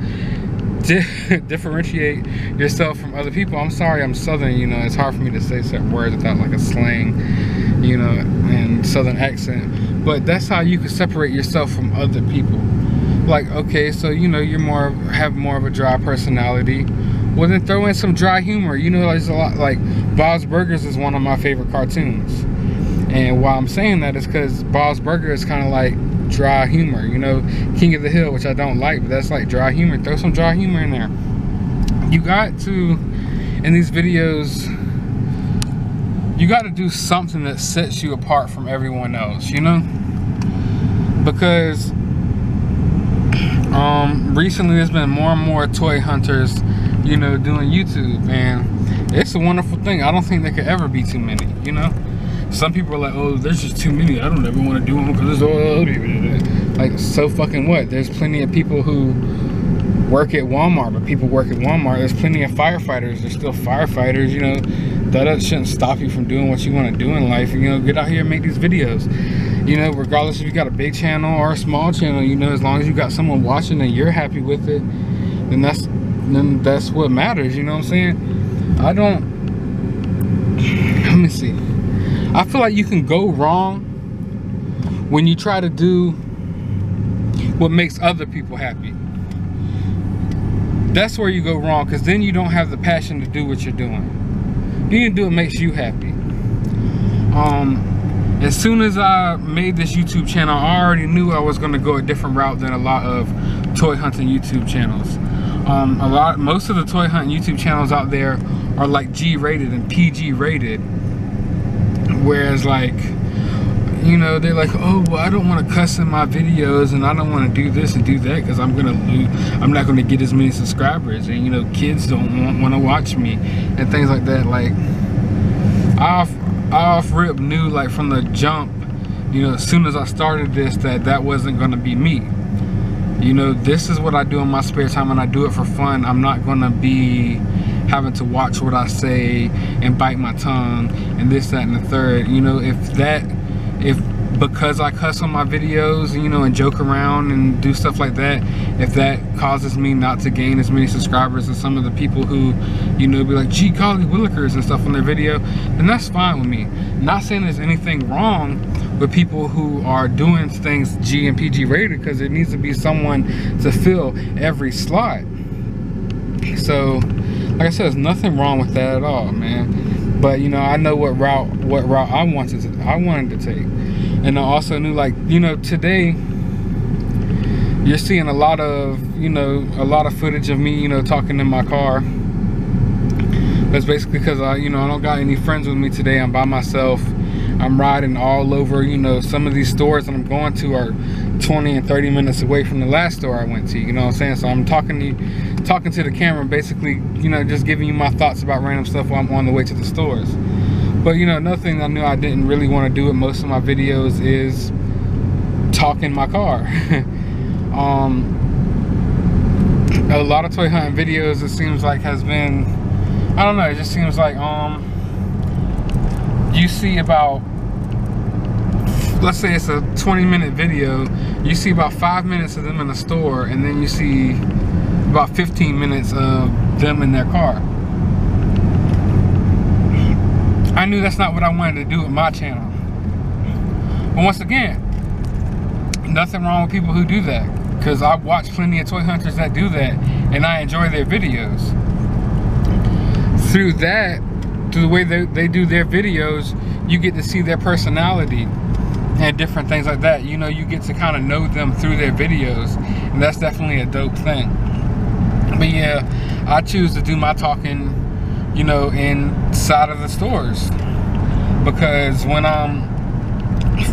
yourself from other people. I'm sorry, I'm Southern, you know, it's hard for me to say certain words without like a slang, you know, and Southern accent. But that's how you can separate yourself from other people. Like, okay, so, you know, have more of a dry personality. Well, then throw in some dry humor. You know, there's a lot, like Bob's Burgers is one of my favorite cartoons. And why I'm saying that is because Bob's Burger is kind of like dry humor, you know. King of the Hill, which I don't like, but that's like dry humor. Throw some dry humor in there. You got to, in these videos, you got to do something that sets you apart from everyone else, you know? Because recently there's been more and more toy hunters, you know, doing YouTube, and it's a wonderful thing. I don't think there could ever be too many, you know? Some people are like, oh, there's just too many, I don't ever want to do them because there's all like, so fucking what? There's plenty of people who work at Walmart, but people work at Walmart. There's plenty of firefighters. There's still firefighters, you know. That shouldn't stop you from doing what you want to do in life. You know, get out here and make these videos. You know, regardless if you got a big channel or a small channel, you know, as long as you got someone watching and you're happy with it, then that's what matters, you know what I'm saying? Let me see. I feel like you can go wrong when you try to do what makes other people happy. That's where you go wrong, because then you don't have the passion to do what you're doing. You need to do what makes you happy. As soon as I made this YouTube channel, I already knew I was going to go a different route than a lot of toy hunting YouTube channels. Most of the toy hunting YouTube channels out there are like G rated and PG rated, whereas like, you know, they're like, oh, well, I don't want to cuss in my videos, and I don't want to do this and do that because I'm gonna lose, I'm not gonna get as many subscribers, and you know, kids don't want to watch me and things like that. Like, I off rip knew, like, from the jump, you know, as soon as I started this, that wasn't gonna be me. You know, this is what I do in my spare time, and I do it for fun. I'm not gonna be having to watch what I say and bite my tongue and this, that, and the third. You know, because I cuss on my videos, you know, and joke around and do stuff like that, if that causes me not to gain as many subscribers as some of the people who, you know, be like, gee golly willikers and stuff on their video, then that's fine with me. Not saying there's anything wrong with people who are doing things G and PG rated, because there needs to be someone to fill every slot. So, like I said, there's nothing wrong with that at all, man. But, you know, I know what route I wanted to take. And I also knew, like, you know, today you're seeing a lot of, you know, a lot of footage of me, you know, talking in my car. That's basically because I don't got any friends with me today. I'm by myself. I'm riding all over, you know, some of these stores that I'm going to are 20 and 30 minutes away from the last store I went to, you know what I'm saying? So I'm talking to the camera, basically, you know, just giving you my thoughts about random stuff while I'm on the way to the stores. But, you know, another thing I knew I didn't really want to do with most of my videos is talk in my car. A lot of toy hunting videos, it seems like, has been, I don't know, it just seems like you see about, let's say it's a 20-minute video, you see about 5 minutes of them in the store, and then you see about 15 minutes of them in their car. I knew that's not what I wanted to do with my channel. But once again, nothing wrong with people who do that, because I've watched plenty of toy hunters that do that, and I enjoy their videos. Through the way they do their videos, you get to see their personality and different things like that. You know, you get to kind of know them through their videos, and that's definitely a dope thing. But yeah, I choose to do my talking, you know, inside of the stores, because when I'm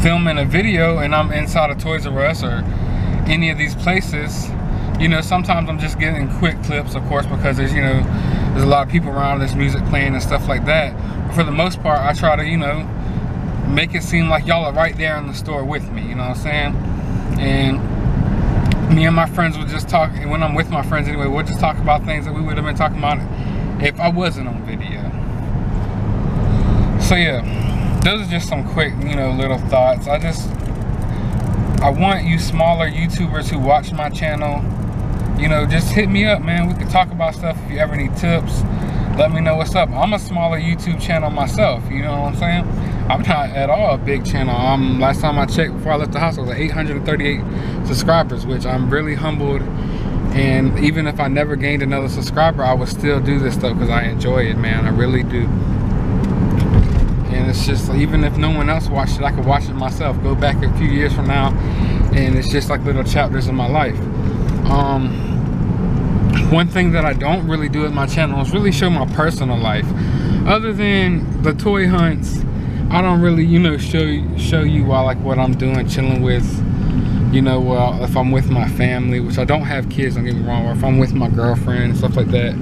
filming a video and I'm inside of Toys R Us or any of these places, you know, sometimes I'm just getting quick clips, of course, because there's, you know, there's a lot of people around, there's music playing and stuff like that. But for the most part, I try to, you know, make it seem like y'all are right there in the store with me, you know what I'm saying? And me and my friends would just talk, and when I'm with my friends anyway, we'll just talk about things that we would have been talking about if I wasn't on video. So yeah, those are just some quick, you know, little thoughts. I want you smaller YouTubers who watch my channel, you know, just hit me up, man. We can talk about stuff. If you ever need tips, let me know what's up. I'm a smaller YouTube channel myself, you know what I'm saying? I'm not at all a big channel. Last time I checked before I left the house, I was at 838 subscribers, which I'm really humbled. And even if I never gained another subscriber, I would still do this stuff because I enjoy it, man. I really do. And it's just, even if no one else watched it, I could watch it myself. Go back a few years from now, and it's just like little chapters in my life. One thing that I don't really do with my channel is really show my personal life. other than the toy hunts, I don't really, you know, show you like what I'm doing, chilling with, you know, well, if I'm with my family, which I don't have kids, don't get me wrong, or if I'm with my girlfriend and stuff like that.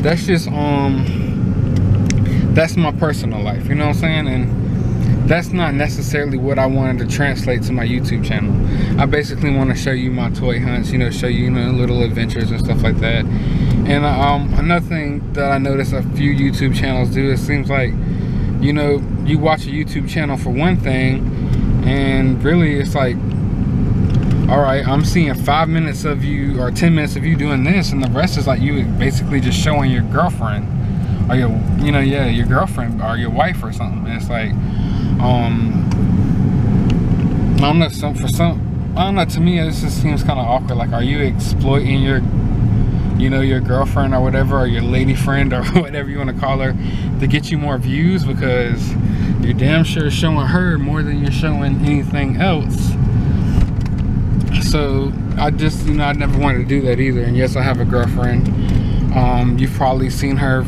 That's just that's my personal life, you know what I'm saying? And that's not necessarily what I wanted to translate to my YouTube channel. I basically want to show you my toy hunts, you know, show you, you know, little adventures and stuff like that. And another thing that I noticed a few YouTube channels do, it seems like, you know, you watch a YouTube channel for one thing, and really it's like, all right, I'm seeing 5 minutes of you or 10 minutes of you doing this, and the rest is like you basically just showing your girlfriend or your, you know, yeah, your girlfriend or your wife or something. And it's like, I don't know, I don't know, to me it just seems kind of awkward. Like, are you exploiting your, you know, your girlfriend or whatever, or your lady friend or whatever you want to call her, to get you more views? Because you're damn sure showing her more than you're showing anything else. So I just, you know, I never wanted to do that either. And yes, I have a girlfriend. You've probably seen her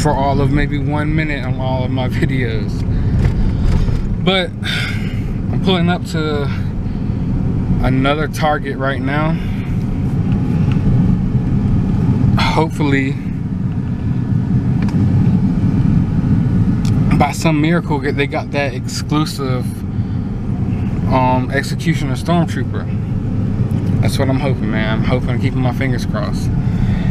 for all of maybe 1 minute on all of my videos. But I'm pulling up to another Target right now. Hopefully, by some miracle, they got that exclusive Executioner Stormtrooper. That's what I'm hoping, man. I'm hoping, keeping my fingers crossed.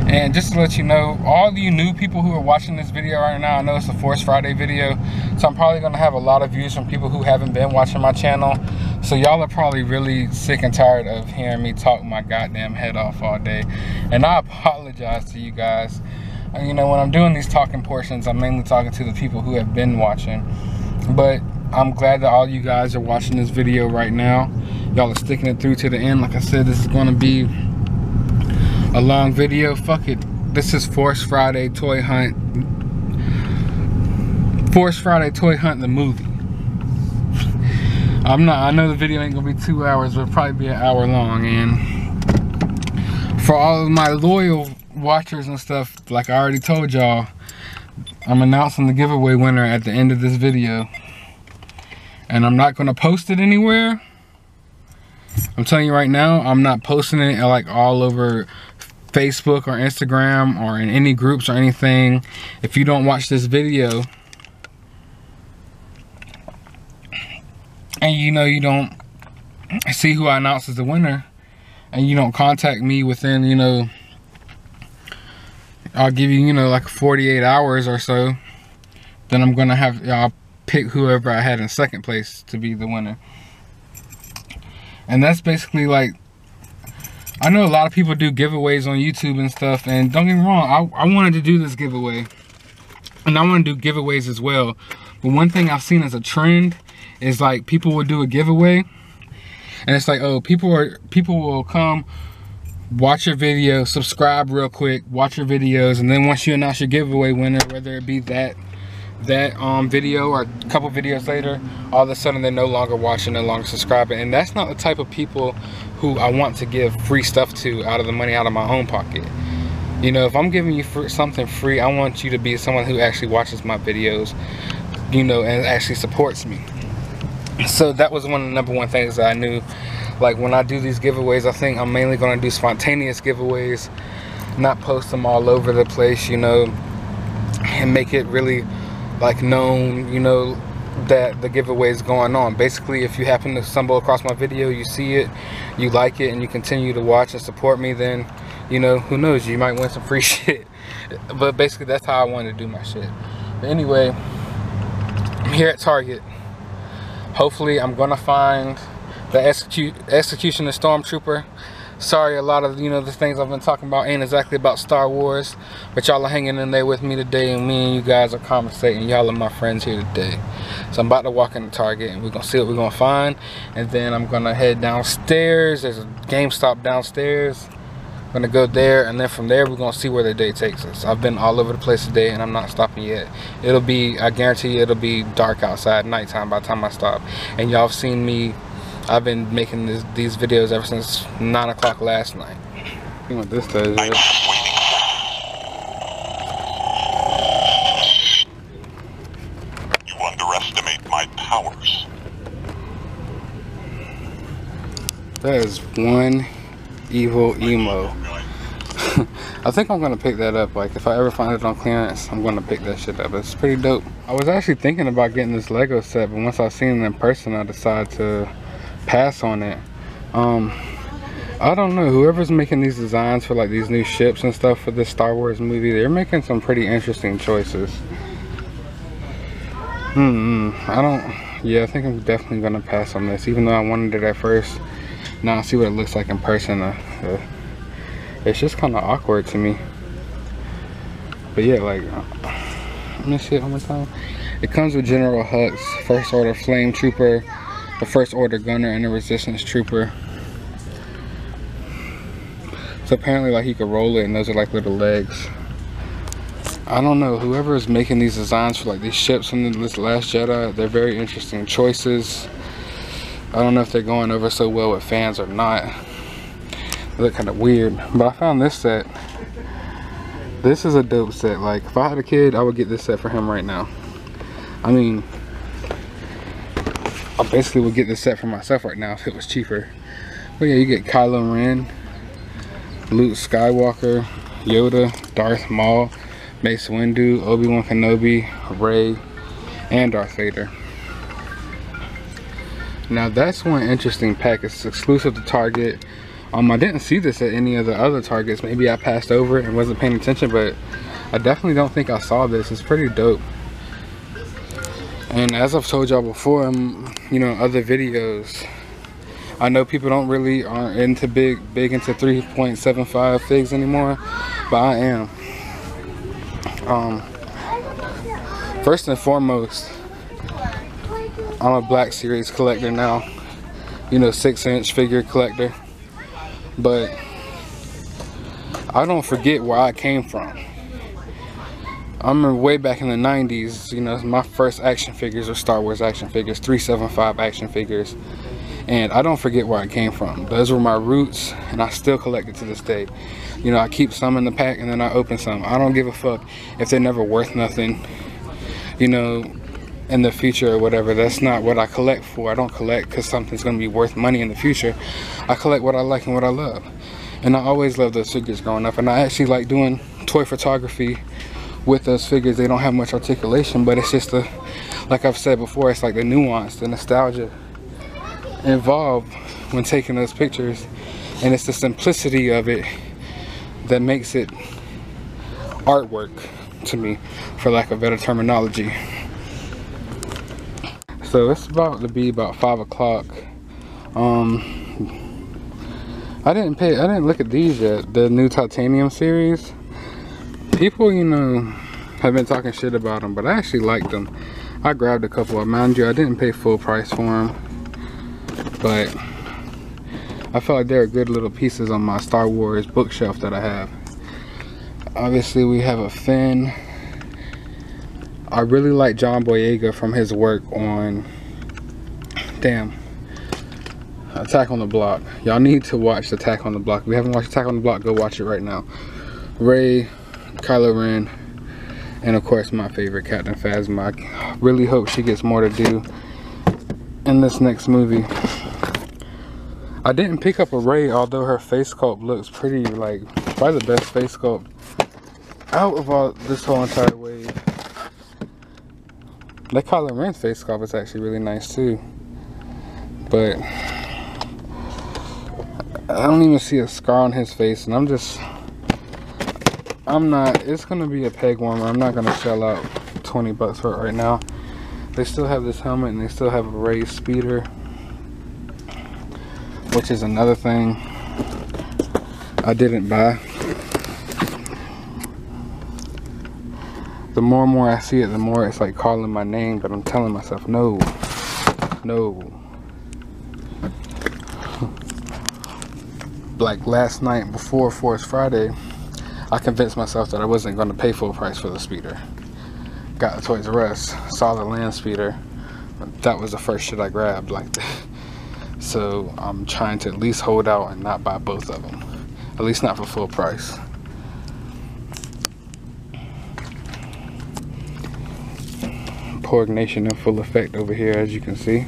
And just to let you know, all you new people who are watching this video right now, I know it's a Force Friday video, so I'm probably going to have a lot of views from people who haven't been watching my channel. So y'all are probably really sick and tired of hearing me talk my goddamn head off all day. And I apologize to you guys. You know, when I'm doing these talking portions, I'm mainly talking to the people who have been watching. But I'm glad that all you guys are watching this video right now. Y'all are sticking it through to the end. Like I said, this is going to be a long video. Fuck it. This is Force Friday Toy Hunt. Force Friday Toy Hunt, the movie. I know the video ain't gonna be 2 hours, but it'll probably be an hour long. And for all of my loyal watchers and stuff, like I already told y'all, I'm announcing the giveaway winner at the end of this video. And I'm not gonna post it anywhere. I'm telling you right now, I'm not posting it like all over Facebook or Instagram or in any groups or anything. If you don't watch this video and you know you don't see who I announce as the winner, and you don't contact me within, you know, I'll give you, you know, like 48 hours or so, then I'm gonna have, I'll pick whoever I had in second place to be the winner. And that's basically, like, I know a lot of people do giveaways on YouTube and stuff, and don't get me wrong, I wanted to do this giveaway, and I want to do giveaways as well. But one thing I've seen as a trend is, like, people will do a giveaway, and it's like, oh, people will come, watch your video, subscribe real quick, watch your videos, and then once you announce your giveaway winner, whether it be that video or a couple videos later, all of a sudden they're no longer watching, no longer subscribing. And that's not the type of people who I want to give free stuff to out of the money out of my own pocket. You know, if I'm giving you something free, I want you to be someone who actually watches my videos, you know, and actually supports me. So that was one of the #1 things that I knew. Like, when I do these giveaways, I think I'm mainly going to do spontaneous giveaways, not post them all over the place, you know, and make it really, like, known, you know, that the giveaway is going on. Basically, if you happen to stumble across my video, you see it, you like it, and you continue to watch and support me, then, you know, who knows, you might win some free shit. But basically, that's how I want to do my shit. But anyway, I'm here at Target. Hopefully, I'm gonna find the Executioner Stormtrooper. Sorry, a lot of, you know, the things I've been talking about ain't exactly about Star Wars, but y'all are hanging in there with me today, and me and you guys are conversating. Y'all are my friends here today. So I'm about to walk into Target, and we're gonna see what we're gonna find, and then I'm gonna head downstairs. There's a GameStop downstairs. I'm gonna go there, and then from there we're gonna see where the day takes us. I've been all over the place today, and I'm not stopping yet. It'll be, I guarantee you, it'll be dark outside, nighttime by the time I stop. And y'all have seen me, I've been making these videos ever since 9 o'clock last night. You know what this does, right? That is one evil emo. I think I'm gonna pick that up. Like if I ever find it on clearance, I'm gonna pick that shit up. It's pretty dope. I was actually thinking about getting this Lego set, but once I seen it in person, I decided to pass on it. I don't know, whoever's making these designs for like these new ships and stuff for this Star Wars movie, they're making some pretty interesting choices. I think I'm definitely gonna pass on this, even though I wanted it at first. Now I see what it looks like in person. It's just kind of awkward to me. But yeah, like, let me see it one more time. It comes with General Hux, First Order Flame Trooper, the First Order Gunner, and the Resistance Trooper. So apparently, like, you could roll it, and those are like little legs. I don't know, whoever is making these designs for like these ships in this Last Jedi, they're very interesting choices. I don't know if they're going over so well with fans or not. They look kind of weird, but I found this set. This is a dope set. Like if I had a kid, I would get this set for him right now. I mean, I basically would get this set for myself right now if it was cheaper. But yeah, you get Kylo Ren, Luke Skywalker, Yoda, Darth Maul, Mace Windu, Obi-Wan Kenobi, Rey, and Darth Vader. Now that's one interesting pack. It's exclusive to Target. I didn't see this at any of the other Targets. Maybe I passed over it and wasn't paying attention, but I definitely don't think I saw this. It's pretty dope. And as I've told y'all before, you know, other videos, I know people aren't into big into 3.75 figs anymore, but I am. First and foremost, I'm a Black Series collector now. You know, 6-inch figure collector. But I don't forget where I came from. I remember way back in the 90s, you know, my first action figures were Star Wars action figures, 375 action figures. And I don't forget where I came from. Those were my roots, and I still collect it to this day. You know, I keep some in the pack and then I open some. I don't give a fuck if they're never worth nothing, you know, in the future or whatever. That's not what I collect for. I don't collect because something's going to be worth money in the future. I collect what I like and what I love. And I always loved those figures growing up. And I actually like doing toy photography with those figures. They don't have much articulation, but it's just like I've said before, it's like the nuance, the nostalgia involved when taking those pictures. And it's the simplicity of it that makes it artwork to me, for lack of better terminology. So it's about to be about 5 o'clock. I didn't look at these yet, the new titanium series. People, you know, have been talking shit about them, but I actually liked them. I grabbed a couple of them. Mind you, I didn't pay full price for them, but I felt like they're good little pieces on my Star Wars bookshelf that I have. Obviously, we have a Finn. I really like John Boyega from his work on, Attack on the Block. Y'all need to watch Attack on the Block. If you haven't watched Attack on the Block, go watch it right now. Rey, Kylo Ren, and of course my favorite, Captain Phasma. I really hope she gets more to do in this next movie. I didn't pick up a Rey, although her face sculpt looks pretty, like, probably the best face sculpt out of all this whole entire wave. That Kylo Ren's face sculpt is actually really nice too. But I don't even see a scar on his face, and it's gonna be a peg warmer. I'm not gonna shell out 20 bucks for it right now. They still have this helmet, and they still have a Rey speeder, which is another thing I didn't buy. The more and more I see it, the more it's like calling my name, but I'm telling myself, no, no. Like last night before Force Friday, I convinced myself that I wasn't going to pay full price for the speeder. Got the Toys R Us, saw the land speeder. That was the first shit I grabbed, like that. So I'm trying to at least hold out and not buy both of them. At least not for full price. Porg Nation in full effect over here, as you can see.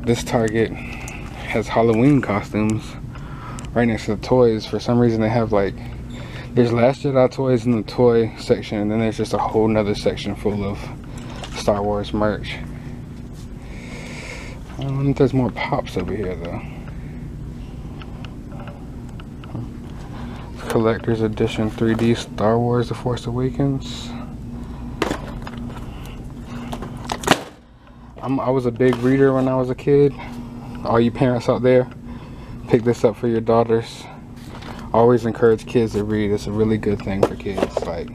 This Target has Halloween costumes right next to the toys. For some reason they have like, there's Last Jedi toys in the toy section, and then there's just a whole nother section full of Star Wars merch. I don't know if there's more pops over here though. Collector's Edition 3D Star Wars The Force Awakens. I was a big reader when I was a kid. All you parents out there, pick this up for your daughters. Always encourage kids to read. It's a really good thing for kids. Like,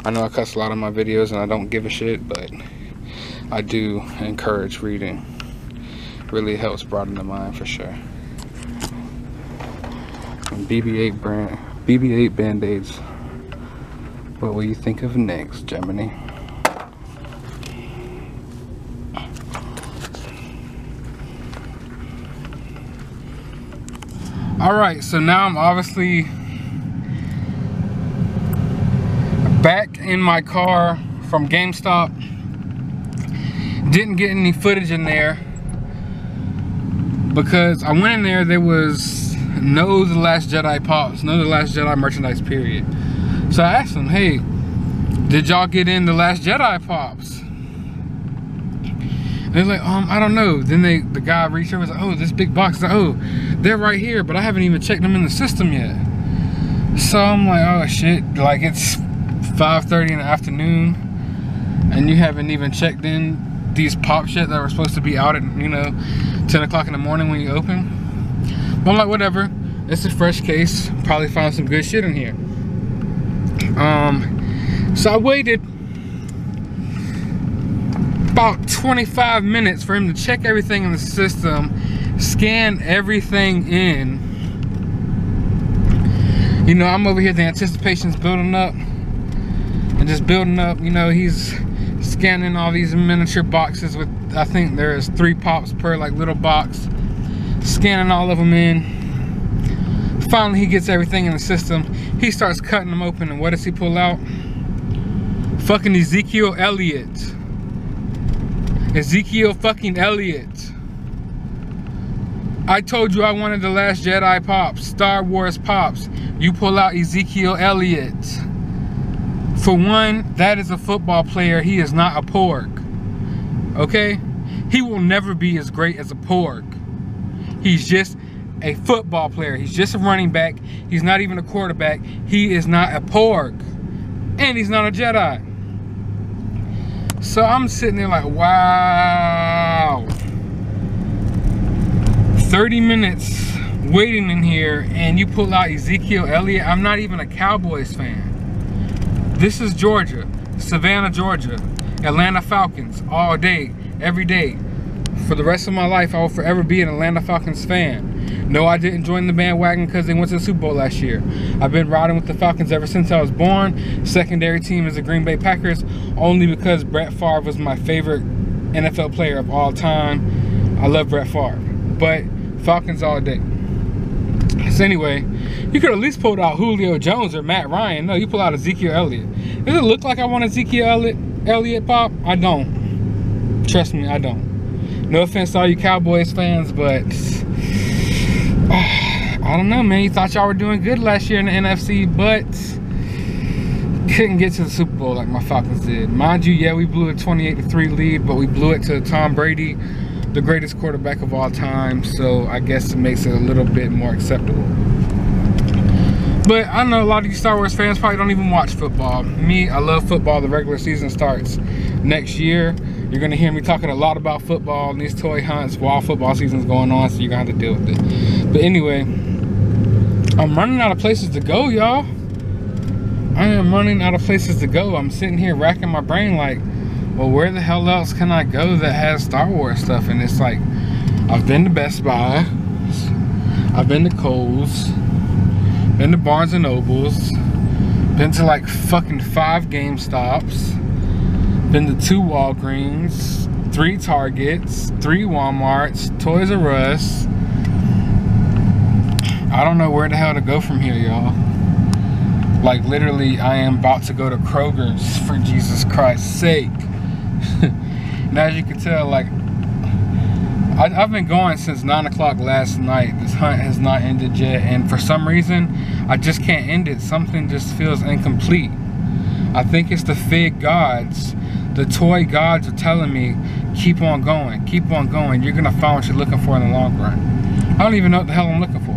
I know I cuss a lot in my videos and I don't give a shit, but I do encourage reading. Really helps broaden the mind for sure. And BB-8 Band-Aids. What will you think of next, Gemini? Alright, so now I'm obviously back in my car from GameStop. Didn't get any footage in there because I went in there, there was no The Last Jedi pops, no The Last Jedi merchandise, period. So I asked them, hey, did y'all get in The Last Jedi pops? They're like, I don't know. Then the guy reached over and was like, oh, this big box. He's like, oh, they're right here, but I haven't even checked them in the system yet. So I'm like, oh shit, like it's 5:30 in the afternoon and you haven't even checked in these pop shit that were supposed to be out at, you know, 10 o'clock in the morning when you open. But I'm like, whatever, it's a fresh case, probably found some good shit in here. So I waited about 25 minutes for him to check everything in the system, scan everything in. You know, I'm over here, the anticipation's building up and just building up. You know, he's scanning all these miniature boxes with, I think there's 3 pops per like little box, scanning all of them in. Finally he gets everything in the system. He starts cutting them open, and what does he pull out? Fucking Ezekiel Elliott. Ezekiel fucking Elliott. I told you I wanted The Last Jedi pops, Star Wars pops. You pull out Ezekiel Elliott. For one, that is a football player. He is not a porg. Okay? He will never be as great as a porg. He's just a football player. He's just a running back. He's not even a quarterback. He is not a porg. And he's not a Jedi. So I'm sitting there like, wow. 30 minutes waiting in here and you pull out Ezekiel Elliott. I'm not even a Cowboys fan. This is Georgia, Savannah, Georgia, Atlanta Falcons all day, every day. For the rest of my life, I will forever be an Atlanta Falcons fan. No, I didn't join the bandwagon because they went to the Super Bowl last year. I've been riding with the Falcons ever since I was born. Secondary team is the Green Bay Packers, only because Brett Favre was my favorite NFL player of all time. I love Brett Favre, but Falcons all day. So anyway, you could at least pull out Julio Jones or Matt Ryan. No, you pull out Ezekiel Elliott. Does it look like I want Ezekiel Elliott pop? I don't. Trust me, I don't. No offense to all you Cowboys fans, but I don't know, man. You thought y'all were doing good last year in the NFC, but couldn't get to the Super Bowl like my Falcons did. Mind you, yeah, we blew a 28-3 lead, but we blew it to Tom Brady, the greatest quarterback of all time. So I guess it makes it a little bit more acceptable. But I know a lot of you Star Wars fans probably don't even watch football. Me, I love football. The regular season starts next year. You're gonna hear me talking a lot about football and these toy hunts while football season's going on, so you're gonna have to deal with it. But anyway, I'm running out of places to go, y'all. I am running out of places to go. I'm sitting here racking my brain like, well, where the hell else can I go that has Star Wars stuff? And it's like, I've been to Best Buy, I've been to Kohl's, been to Barnes and Nobles, been to like fucking 5 GameStops, been to 2 Walgreens, 3 Targets, 3 Walmarts, Toys R Us. I don't know where the hell to go from here, y'all. Like literally, I am about to go to Kroger's, for Jesus Christ's sake. And as you can tell, like, I've been going since 9 o'clock last night. This hunt has not ended yet, and for some reason I just can't end it. Something just feels incomplete. I think it's the fig gods. The toy gods are telling me, keep on going, keep on going. You're gonna find what you're looking for in the long run. I don't even know what the hell I'm looking for.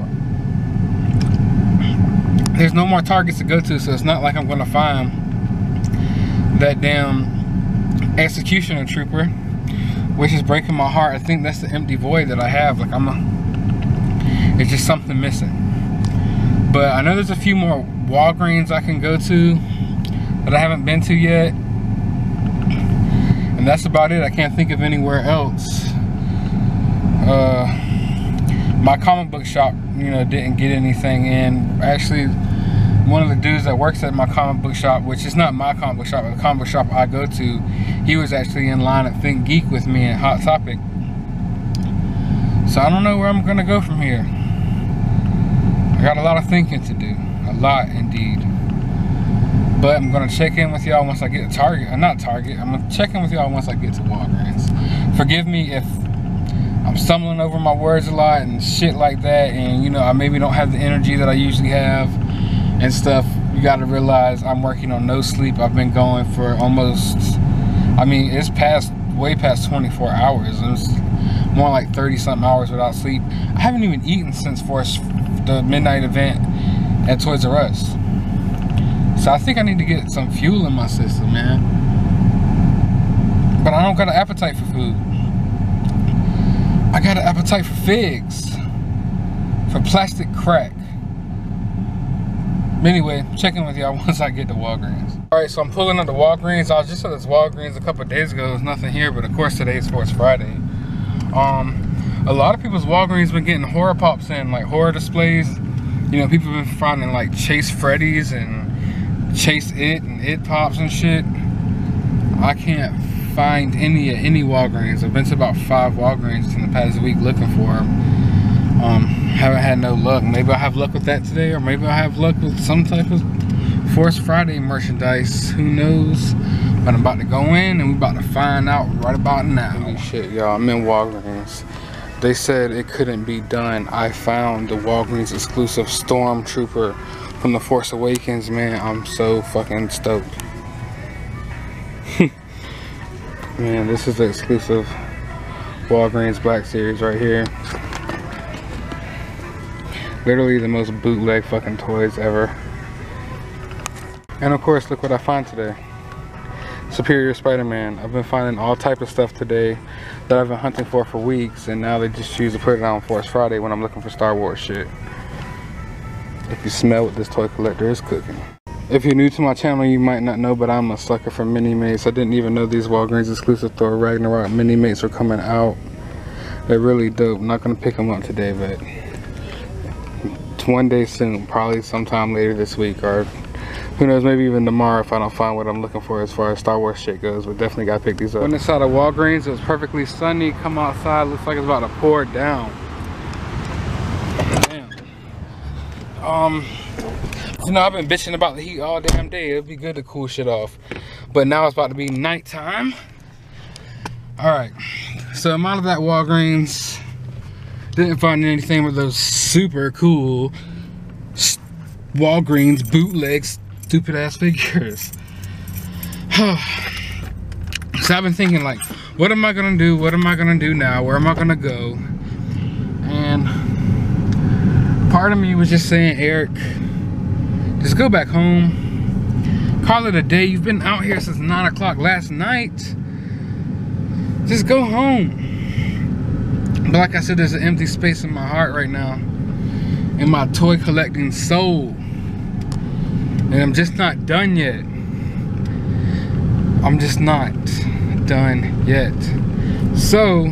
There's no more targets to go to, so it's not like I'm gonna find that damn executioner trooper, which is breaking my heart. I think that's the empty void that I have. Like it's just something missing. But I know there's a few more Walgreens I can go to that I haven't been to yet. And that's about it. I can't think of anywhere else. My comic book shop, you know, didn't get anything in. Actually, one of the dudes that works at my comic book shop, which is not my comic book shop, but the comic book shop I go to, he was actually in line at ThinkGeek with me at Hot Topic. So I don't know where I'm gonna go from here. I got a lot of thinking to do, a lot indeed. But I'm gonna check in with y'all once I get to Target. Not Target. I'm gonna check in with y'all once I get to Walgreens. Forgive me if I'm stumbling over my words a lot and shit like that, and you know, I maybe don't have the energy that I usually have and stuff. You gotta realize I'm working on no sleep. I've been going for almost, I mean, it's way past 24 hours. It's more like 30 something hours without sleep. I haven't even eaten since the midnight event at Toys R Us. So I think I need to get some fuel in my system, man. But I don't got an appetite for food. I got an appetite for figs, for plastic crack. Anyway, checking with y'all once I get to Walgreens. All right, so I'm pulling up to Walgreens. I was just at this Walgreens a couple of days ago. There's nothing here, but of course today is Sports Friday. A lot of people's Walgreens been getting horror pops in, like horror displays. You know, people have been finding like Chase Freddy's and Chase It and It Pops and shit. I can't find any at any Walgreens. I've been to about 5 Walgreens in the past week looking for them. Haven't had no luck. Maybe I'll have luck with that today, or maybe I'll have luck with some type of Force Friday merchandise. Who knows? But I'm about to go in and we're about to find out right about now. Holy shit, y'all, I'm in Walgreens. They said it couldn't be done. I found the Walgreens exclusive Stormtrooper from The Force Awakens, man. I'm so fucking stoked. Man, this is the exclusive Walgreens Black Series right here. Literally the most bootleg fucking toys ever. And of course, look what I find today. Superior Spider-Man. I've been finding all type of stuff today that I've been hunting for weeks, and now they just choose to put it on Force Friday when I'm looking for Star Wars shit. If you smell what this toy collector is cooking. If you're new to my channel, you might not know, but I'm a sucker for mini-mates. I didn't even know these Walgreens exclusive Thor Ragnarok mini-mates were coming out. They're really dope. I'm not gonna pick them up today, but one day soon, probably sometime later this week, or who knows, maybe even tomorrow if I don't find what I'm looking for as far as Star Wars shit goes. But definitely gotta pick these up. Went inside of Walgreens. It was perfectly sunny. Come outside, looks like it's about to pour down. Damn. You know, I've been bitching about the heat all damn day. It'd be good to cool shit off. But now it's about to be nighttime. Alright, so I'm out of that Walgreens. Didn't find anything with those super cool Walgreens bootleg stupid ass figures. So I've been thinking, like, what am I gonna do? What am I gonna do now? Where am I gonna go? And part of me was just saying, Eric, just go back home. Call it a day. You've been out here since 9 o'clock last night. Just go home. But like I said, there's an empty space in my heart right now, in my toy collecting soul, and I'm just not done yet. I'm just not done yet. So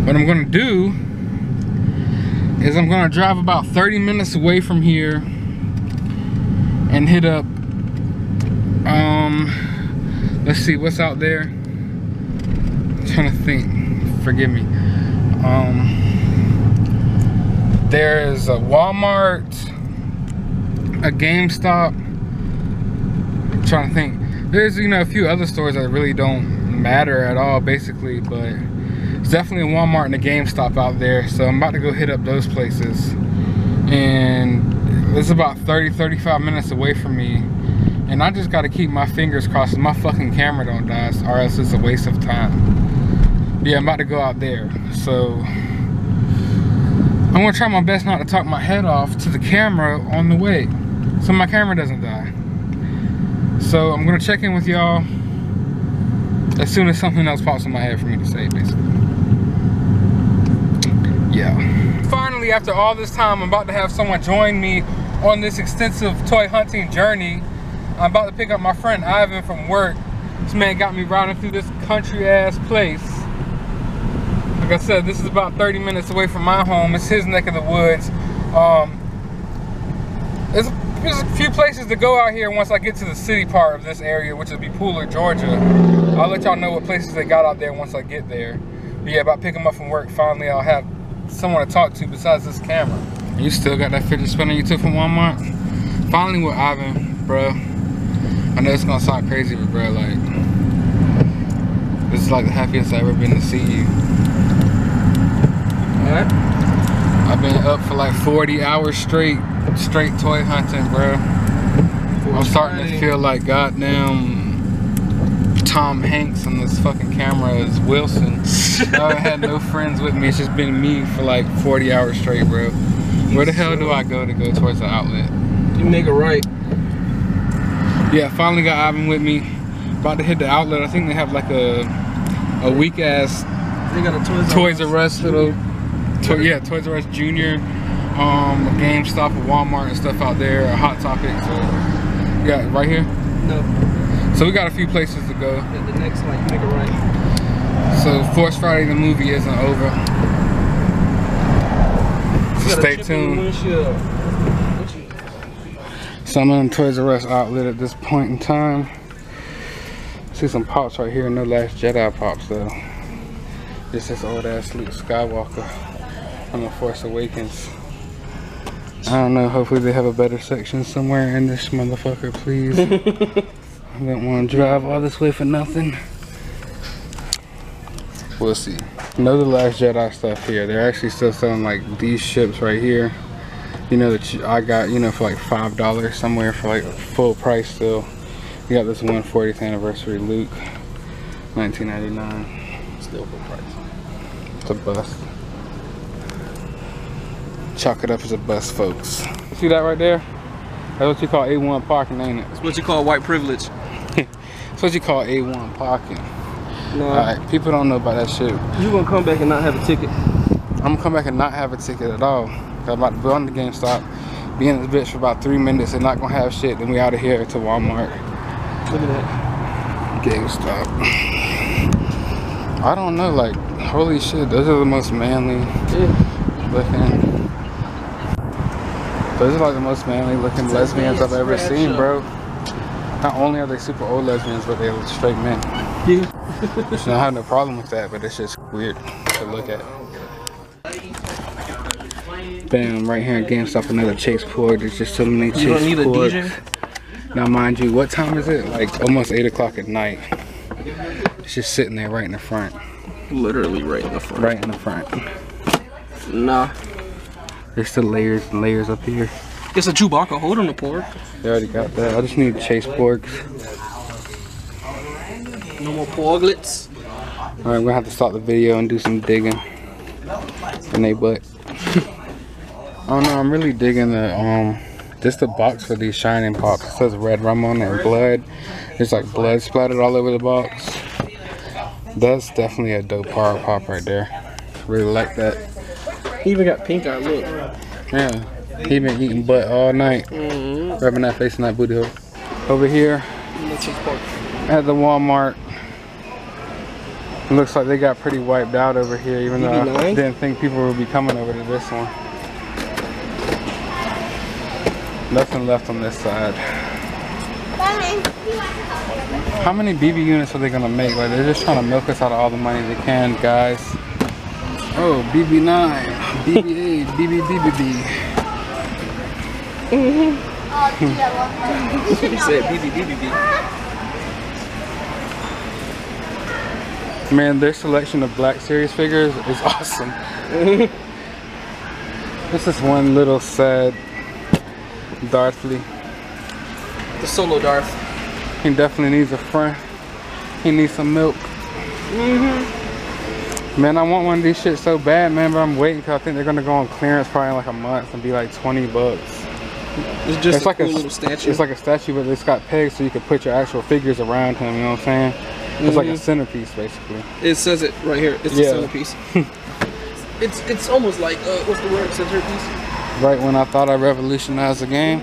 what I'm gonna do is I'm gonna drive about 30 minutes away from here and hit up, let's see what's out there. I'm trying to think. Forgive me. There's a Walmart, a GameStop. I'm trying to think. There's, you know, a few other stores that really don't matter at all, basically, but There's definitely a Walmart and a GameStop out there, so I'm about to go hit up those places. And it's about 30-35 minutes away from me. And I just gotta keep my fingers crossed so my fucking camera don't die, or else it's a waste of time. Yeah, I'm about to go out there. So I'm gonna try my best not to talk my head off to the camera on the way, so my camera doesn't die. So I'm gonna check in with y'all as soon as something else pops in my head for me to say, basically. Yeah. Finally, after all this time, I'm about to have someone join me on this extensive toy hunting journey. I'm about to pick up my friend Ivan from work. This man got me riding through this country ass place. Like I said, this is about 30 minutes away from my home. It's his neck of the woods. There's a few places to go out here once I get to the city part of this area, which will be Pooler, Georgia. I'll let y'all know what places they got out there once I get there. But yeah, about picking him up from work, finally I'll have someone to talk to besides this camera. You still got that fidget spinner you took from Walmart? Finally with Ivan, bro. I know it's gonna sound crazy, but bro, like, this is like the happiest I've ever been to see you. Alright. I've been up for like 40 hours straight toy hunting, bro. I'm starting to feel like goddamn Tom Hanks on this fucking camera as Wilson. I had no friends with me. It's just been me for like 40 hours straight, bro. Where the hell do I go to go towards the outlet? You make it right. Yeah, finally got Ivan with me. About to hit the outlet. I think they have like a weak ass. They got a Toys R Us little. Yeah, Toys R Us Junior, a GameStop, a Walmart and stuff out there, a Hot Topic. So yeah, right here. No. So we got a few places to go. Yeah, the next like make it right. So Force Friday the movie isn't over. So stay tuned. So I'm in Toys R Us outlet at this point in time. See some pops right here, no Last Jedi pops though. This is old ass Luke Skywalker from The Force Awakens. I don't know, hopefully they have a better section somewhere in this motherfucker, please. I don't want to drive all this way for nothing. We'll see. No The Last Jedi stuff here. They're actually still selling like these ships right here. You know, that I got, you know, for like $5 somewhere for like full price still. You got this 140th anniversary Luke, $19.99. Still full price. It's a bust. Chalk it up as a bust, folks. See that right there? That's what you call A1 parking, ain't it? It's what you call white privilege. That's what you call A1 parking. No. Alright, people don't know about that shit. You gonna come back and not have a ticket? I'm gonna come back and not have a ticket at all. I'm about to go on the GameStop, be in this bitch for about 3 minutes and not gonna have shit, then we out of here to Walmart. Look at that. GameStop. I don't know, like, holy shit, those are the most manly looking. Those are like the most manly looking lesbians I've ever seen, bro. Not only are they super old lesbians, but they're straight men. Yeah. So I have no problem with that, but it's just weird to look at. Bam, right here at GameStop, another Chase Porg. There's just so many Chase Porgs. Now mind you, what time is it? Like almost 8 o'clock at night. It's just sitting there right in the front. Literally right in the front. Right in the front. Nah. There's still layers and layers up here. It's a Chewbacca holding the porg. They already got that. I just need Chase Porgs. No more porglets. Alright, we're gonna have to stop the video and do some digging in they butt. I don't know, I'm really digging the just the box for these shining pops. It says red rum on it and blood. There's like blood splattered all over the box. That's definitely a dope power pop right there. Really like that. He even got pink eye, look. Yeah, he been eating butt all night. Rubbing that face in that booty hole. Over here at the Walmart. It looks like they got pretty wiped out over here, even though I didn't think people would be coming over to this one. Nothing left on this side. How many BB units are they gonna make? Like, they're just trying to milk us out of all the money they can, guys. Oh, BB9, BB8, BBBBB. He said BBBBB. Man, their selection of Black Series figures is awesome. This is one little sad Darthly. The solo Darth. He definitely needs a friend. He needs some milk. Man, I want one of these shit so bad, man, but I'm waiting because I think they're gonna go on clearance probably in like a month and be like 20 bucks. It's just It's like a cool little statue. It's like a statue, but it's got pegs so you can put your actual figures around him, you know what I'm saying? It's like a centerpiece, basically. It says it right here. It's Yeah. the centerpiece. It's almost like, what's the word, centerpiece? Right when I thought I revolutionized the game.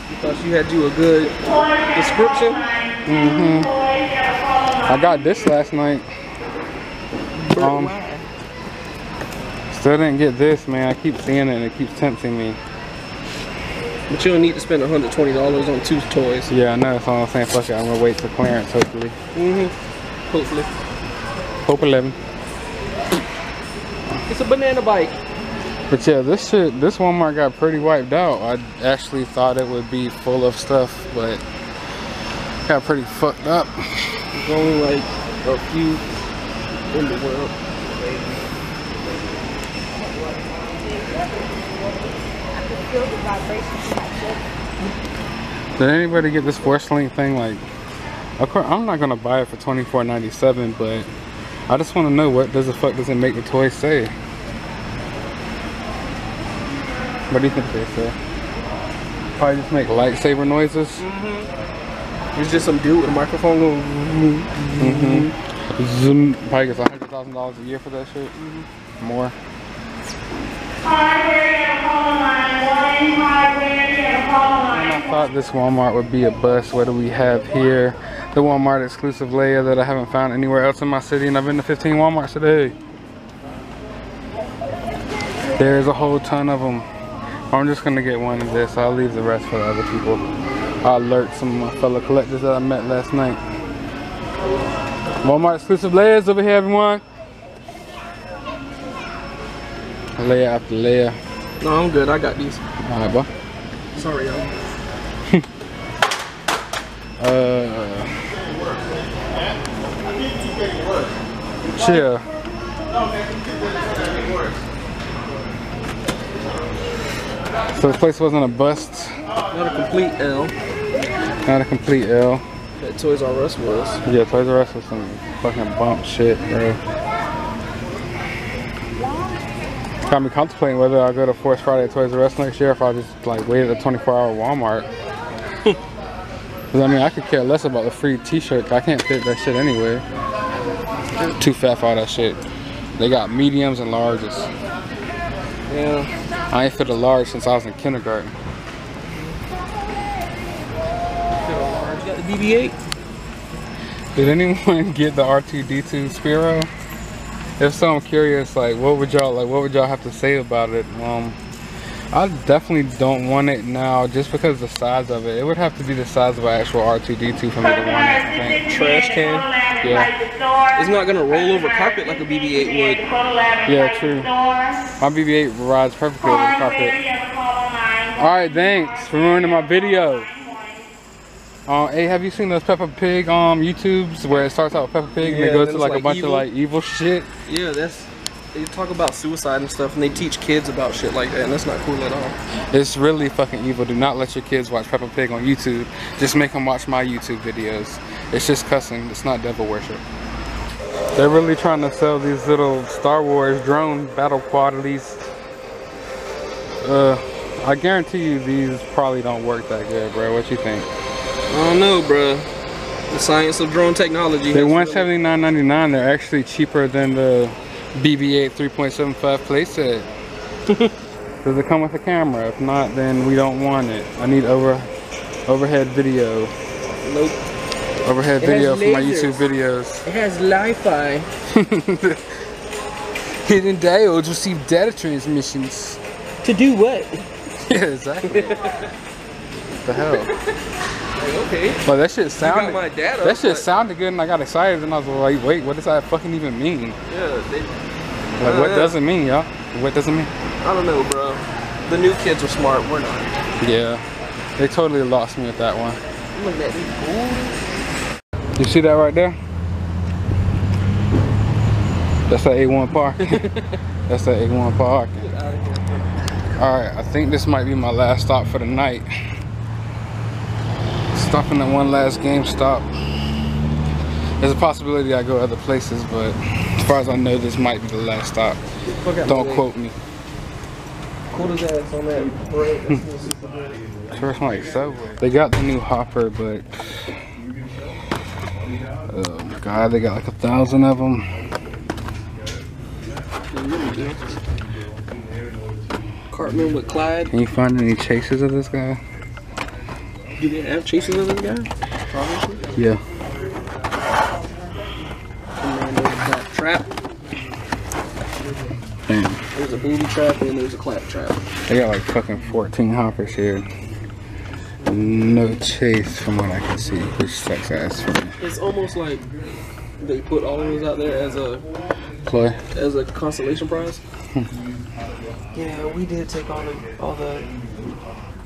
Because you had you a good description. I got this last night. Still didn't get this, man. I keep seeing it and it keeps tempting me. But you don't need to spend $120 on 2 toys. Yeah, I know. That's all I'm saying. Fuck it. I'm gonna wait for clearance, hopefully. Hopefully. Hope 11. It's a banana bike. But yeah, this Walmart got pretty wiped out. I actually thought it would be full of stuff, but got pretty fucked up. There's only like a few in the world. Did anybody get this Force Link thing? Like, of course, I'm not gonna buy it for $24.97, but I just want to know what the fuck does it make the toys say? What do you think they say? Probably just make lightsaber noises. There's just some dude with a microphone going. Zoom. Probably gets $100,000 a year for that shit. More. And I thought this Walmart would be a bust. What do we have here? The Walmart exclusive Leia that I haven't found anywhere else in my city, and I've been to 15 Walmarts today. There's a whole ton of them. I'm just gonna get one of this. I'll leave the rest for the other people. I'll alert some of my fellow collectors that I met last night. Walmart exclusive Leia's over here, everyone. Leia after Leia. No, I'm good. I got these. Alright, bro. Sorry, y'all. Chill. So this place wasn't a bust. Not a complete L. Not a complete L. That Toys R Us was. Yeah, Toys R Us was some fucking bump shit, bro. Got me contemplating whether I'll go to Force Friday at Toys R Us next year, if I'll just like wait at the 24-hour Walmart. Cause I mean, I could care less about the free t-shirt. I can't fit that shit anyway. Too fat for all that shit. They got mediums and larges. Yeah. I ain't fit a large since I was in kindergarten. You got the BB-8? Did anyone get the R2-D2 Spiro? If so, I'm curious, like what would y'all have to say about it? I definitely don't want it now just because of the size of it. It would have to be the size of an actual R2-D2 for me to want it, I think. Trash can? Yeah. It's not gonna roll over carpet like a BB-8 would. Yeah, true. My BB-8 rides perfectly over the carpet. Alright, thanks for ruining my video. Hey, have you seen those Peppa Pig YouTubes where it starts out with Peppa Pig and Yeah, it goes then to it's like a like bunch evil. of like evil shit? Yeah, they talk about suicide and stuff, and they teach kids about shit like that, and that's not cool at all. It's really fucking evil. Do not let your kids watch Peppa Pig on YouTube. Just make them watch my YouTube videos. It's just cussing. It's not devil worship. They're really trying to sell these little Star Wars drone battle qualities. I guarantee you these probably don't work that good, bro. What you think? I don't know, bruh. The science of drone technology. They're $179.99. They're actually cheaper than the BB-8 3.75 playset. Does it come with a camera? If not, then we don't want it. I need overhead video. Nope. Overhead It video has for my lasers. YouTube videos. It has Li-Fi. Hidden diodes receive data transmissions. To do what? Yeah, exactly. What the hell? Okay. Well, that shit sounded. my data, that shit but- sounded good, and I got excited, and I was like, "Wait, what does that fucking even mean? Yeah, Like, what does it mean, y'all? What does it mean?" I don't know, bro. The new kids are smart. We're not. Yeah, they totally lost me with that one. Look at these. You see that right there? That's that A1 park. That's that A1 park. Alright, I think this might be my last stop for the night. Stopping at one last GameStop. There's a possibility I go other places, but as far as I know, this might be the last stop. Don't quote me. Cool as ass on that bread. Sure, it's like Subway. They got the new Hopper, but oh my god, they got like 1,000 of them. Cartman with Clyde. Can you find any chases of this guy? Do they have chases of this guy? Obviously. Yeah. And then there's that trap. Damn. There's a booby trap and there's a clap trap. They got like fucking 14 hoppers here. No chase from what I can see, which sucks ass for me. It's almost like they put all of those out there as a Chloe? as a consolation prize. Yeah, we did take all the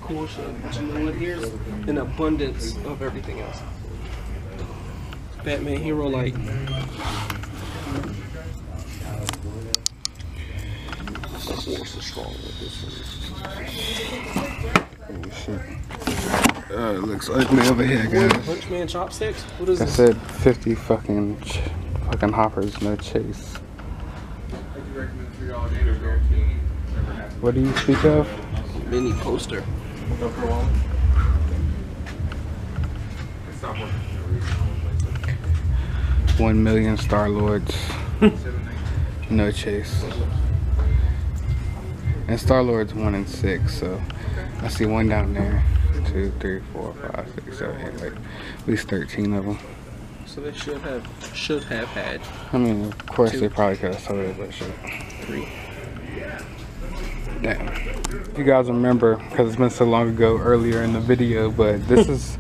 cool shit. But you know what? Here's an abundance of everything else. Batman hero like. Force is strong with this one. Oh shit. It looks ugly over here, guys. Punchman chopsticks? What is I this? said 50 fucking hoppers, no chase. What do you speak of? Mini poster. 1 million Star-Lords. No chase. And Star-Lord's 1 in 6, so I see one down there. 2, 3, 4, 5, 6, 7, 8, like at least 13 of them. So they should have had. I mean, of course they probably could have sold it, but shit. 3. Damn. If you guys remember, because it's been so long ago earlier in the video, but this is,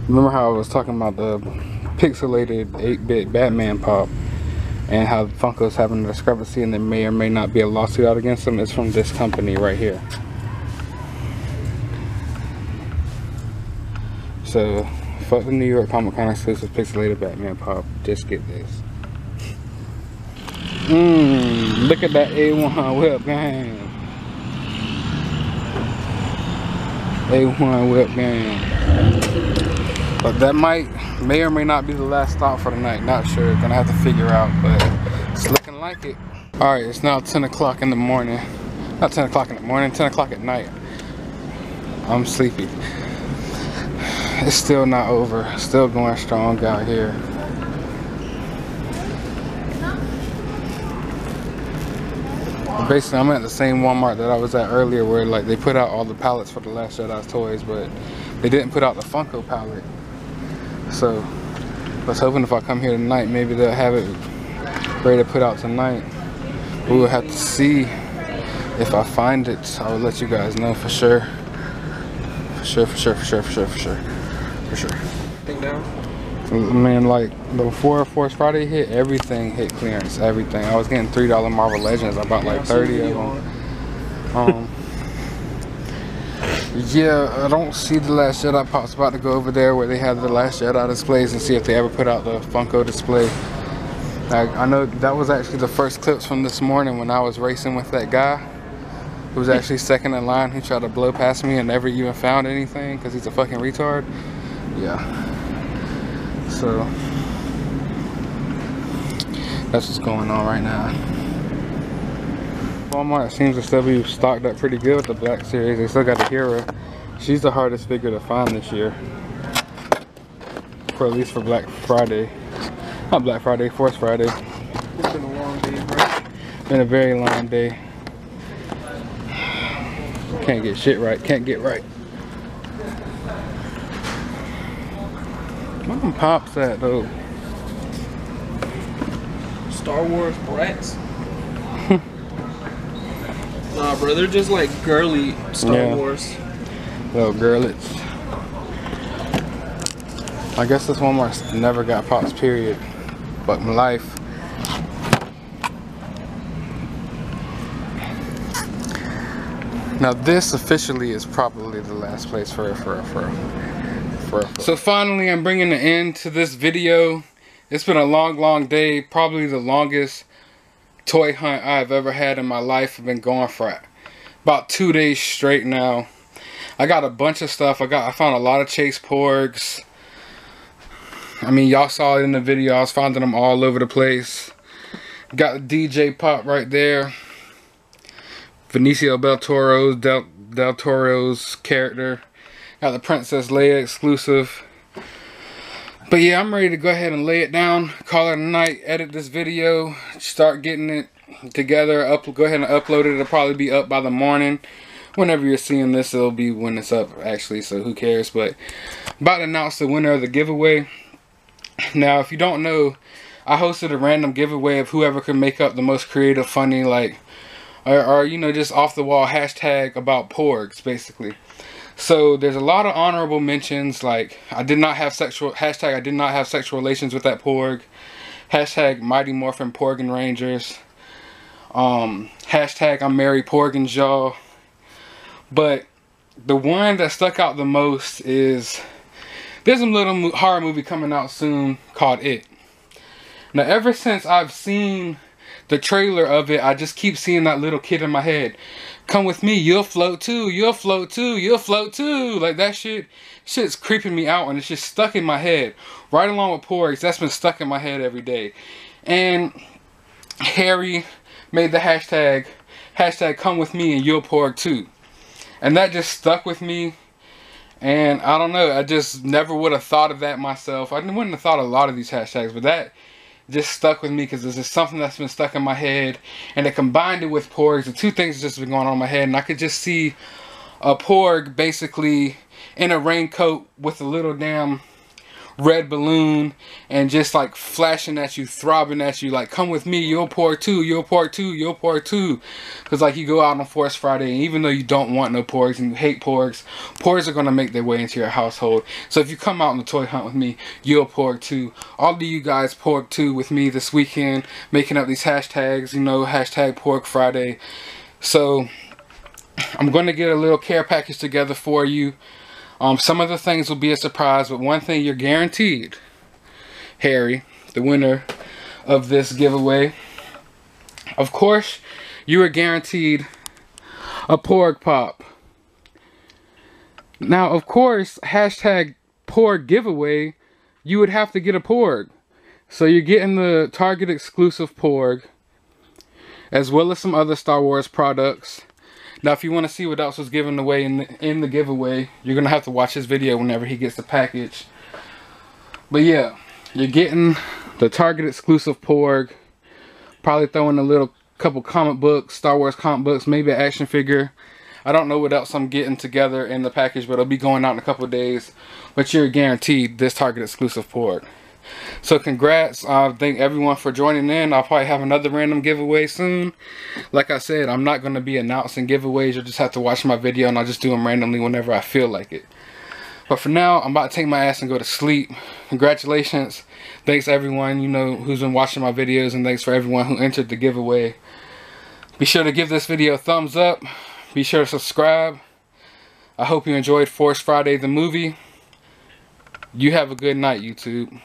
remember how I was talking about the pixelated 8-bit Batman pop and how Funko's having a discrepancy and there may or may not be a lawsuit out against them? It's from this company right here. So, fuck the New York Comic Con exclusive pixelated Batman pop. Just get this. Look at that A1 whip game. A1 whip game. But that may or may not be the last stop for the night. Not sure. Gonna have to figure out, but it's looking like it. Alright, it's now 10 o'clock in the morning. Not 10 o'clock in the morning, 10 o'clock at night. I'm sleepy. It's still not over. Still going strong out here. Basically, I'm at the same Walmart that I was at earlier where like they put out all the pallets for the Last Jedi's toys, but they didn't put out the Funko pallet. So I was hoping if I come here tonight, maybe they'll have it ready to put out tonight. We will have to see. If I find it, I will let you guys know for sure. For sure. Thing down. Man, like before Force Friday hit, everything hit clearance. Everything. I was getting $3 Marvel Legends. I bought like 30 of them. Yeah, I don't see the Last Jedi pops. About to go over there where they have the Last Jedi displays and see if they ever put out the Funko display. I know that was actually the first clips from this morning when I was racing with that guy who was actually second in line, who tried to blow past me and never even found anything because he's a fucking retard. Yeah. So that's what's going on right now. Walmart seems to still be stocked up pretty good with the Black Series. They still got the Hero. She's the hardest figure to find this year. For at least for Black Friday. Not Black Friday, Force Friday. It's been a long day, bro. Been a very long day. Can't get shit right. Can't get right. Where them pops at though? Star Wars brats. Nah, bro, they're just like girly Star Wars. Little girlets. I guess this Walmart's never got pops, period. But in life. Now this officially is probably the last place for. So finally I'm bringing an end to this video. It's been a long day, probably the longest toy hunt I've ever had in my life. I've been going for about 2 days straight now. I got a bunch of stuff. I found a lot of Chase Porgs. I mean, y'all saw it in the video. I was finding them all over the place. Got the DJ Pop right there. Benicio Del Toro's character. Got the Princess Leia exclusive. But yeah, I'm ready to go ahead and lay it down, call it a night, edit this video, start getting it together, go ahead and upload it. It'll probably be up by the morning. Whenever you're seeing this, it'll be when it's up actually, so who cares. But about to announce the winner of the giveaway. Now, if you don't know, I hosted a random giveaway of whoever could make up the most creative, funny, like, or you know, just off the wall hashtag about porgs, basically. So there's a lot of honorable mentions, like I did not have sexual relations with that porg, hashtag Mighty Morphin Porgin Rangers, hashtag I'm Mary Porgin Jaw. But the one that stuck out the most is there's a little horror movie coming out soon called It. Now, ever since I've seen the trailer of it, I just keep seeing that little kid in my head. Come with me, you'll float too, you'll float too, you'll float too. Like that shit's creeping me out, and it's just stuck in my head. Right along with porgs, that's been stuck in my head every day. And Harry made the hashtag come with me and you'll porg too. And that just stuck with me. And I don't know, I just never would have thought of that myself. I wouldn't have thought of a lot of these hashtags, but that just stuck with me because it's just something that's been stuck in my head, and it combined it with porgs. The two things have just been going on in my head, and I could just see a porg basically in a raincoat with a little damn red balloon and just like flashing at you, throbbing at you, like come with me, you'll porg too, you'll porg too, you'll porg too. Because like you go out on Forest Friday, and even though you don't want no porgs and you hate porgs, porgs are going to make their way into your household. So if you come out on the toy hunt with me, you'll porg too. All of you guys porg too with me this weekend, making up these hashtags, you know, hashtag Porg Friday. So I'm going to get a little care package together for you. Some of the things will be a surprise, but one thing you're guaranteed, Harry, the winner of this giveaway, of course, you are guaranteed a porg pop. Now, of course, hashtag porg giveaway, you would have to get a porg. So you're getting the Target exclusive porg, as well as some other Star Wars products. Now, if you want to see what else was given away in the giveaway, you're going to have to watch this video whenever he gets the package. But yeah, you're getting the Target exclusive porg. Probably throwing a couple comic books, Star Wars comic books, maybe an action figure. I don't know what else I'm getting together in the package, but it'll be going out in a couple of days. But you're guaranteed this Target exclusive porg. So congrats, thank everyone for joining in. I'll probably have another random giveaway soon. Like I said, I'm not going to be announcing giveaways. You'll just have to watch my video, and I'll just do them randomly whenever I feel like it. But for now, I'm about to take my ass and go to sleep. Congratulations. Thanks everyone, you know, who's been watching my videos, and thanks for everyone who entered the giveaway. Be sure to give this video a thumbs up. Be sure to subscribe. I hope you enjoyed Force Friday the movie. You have a good night, YouTube.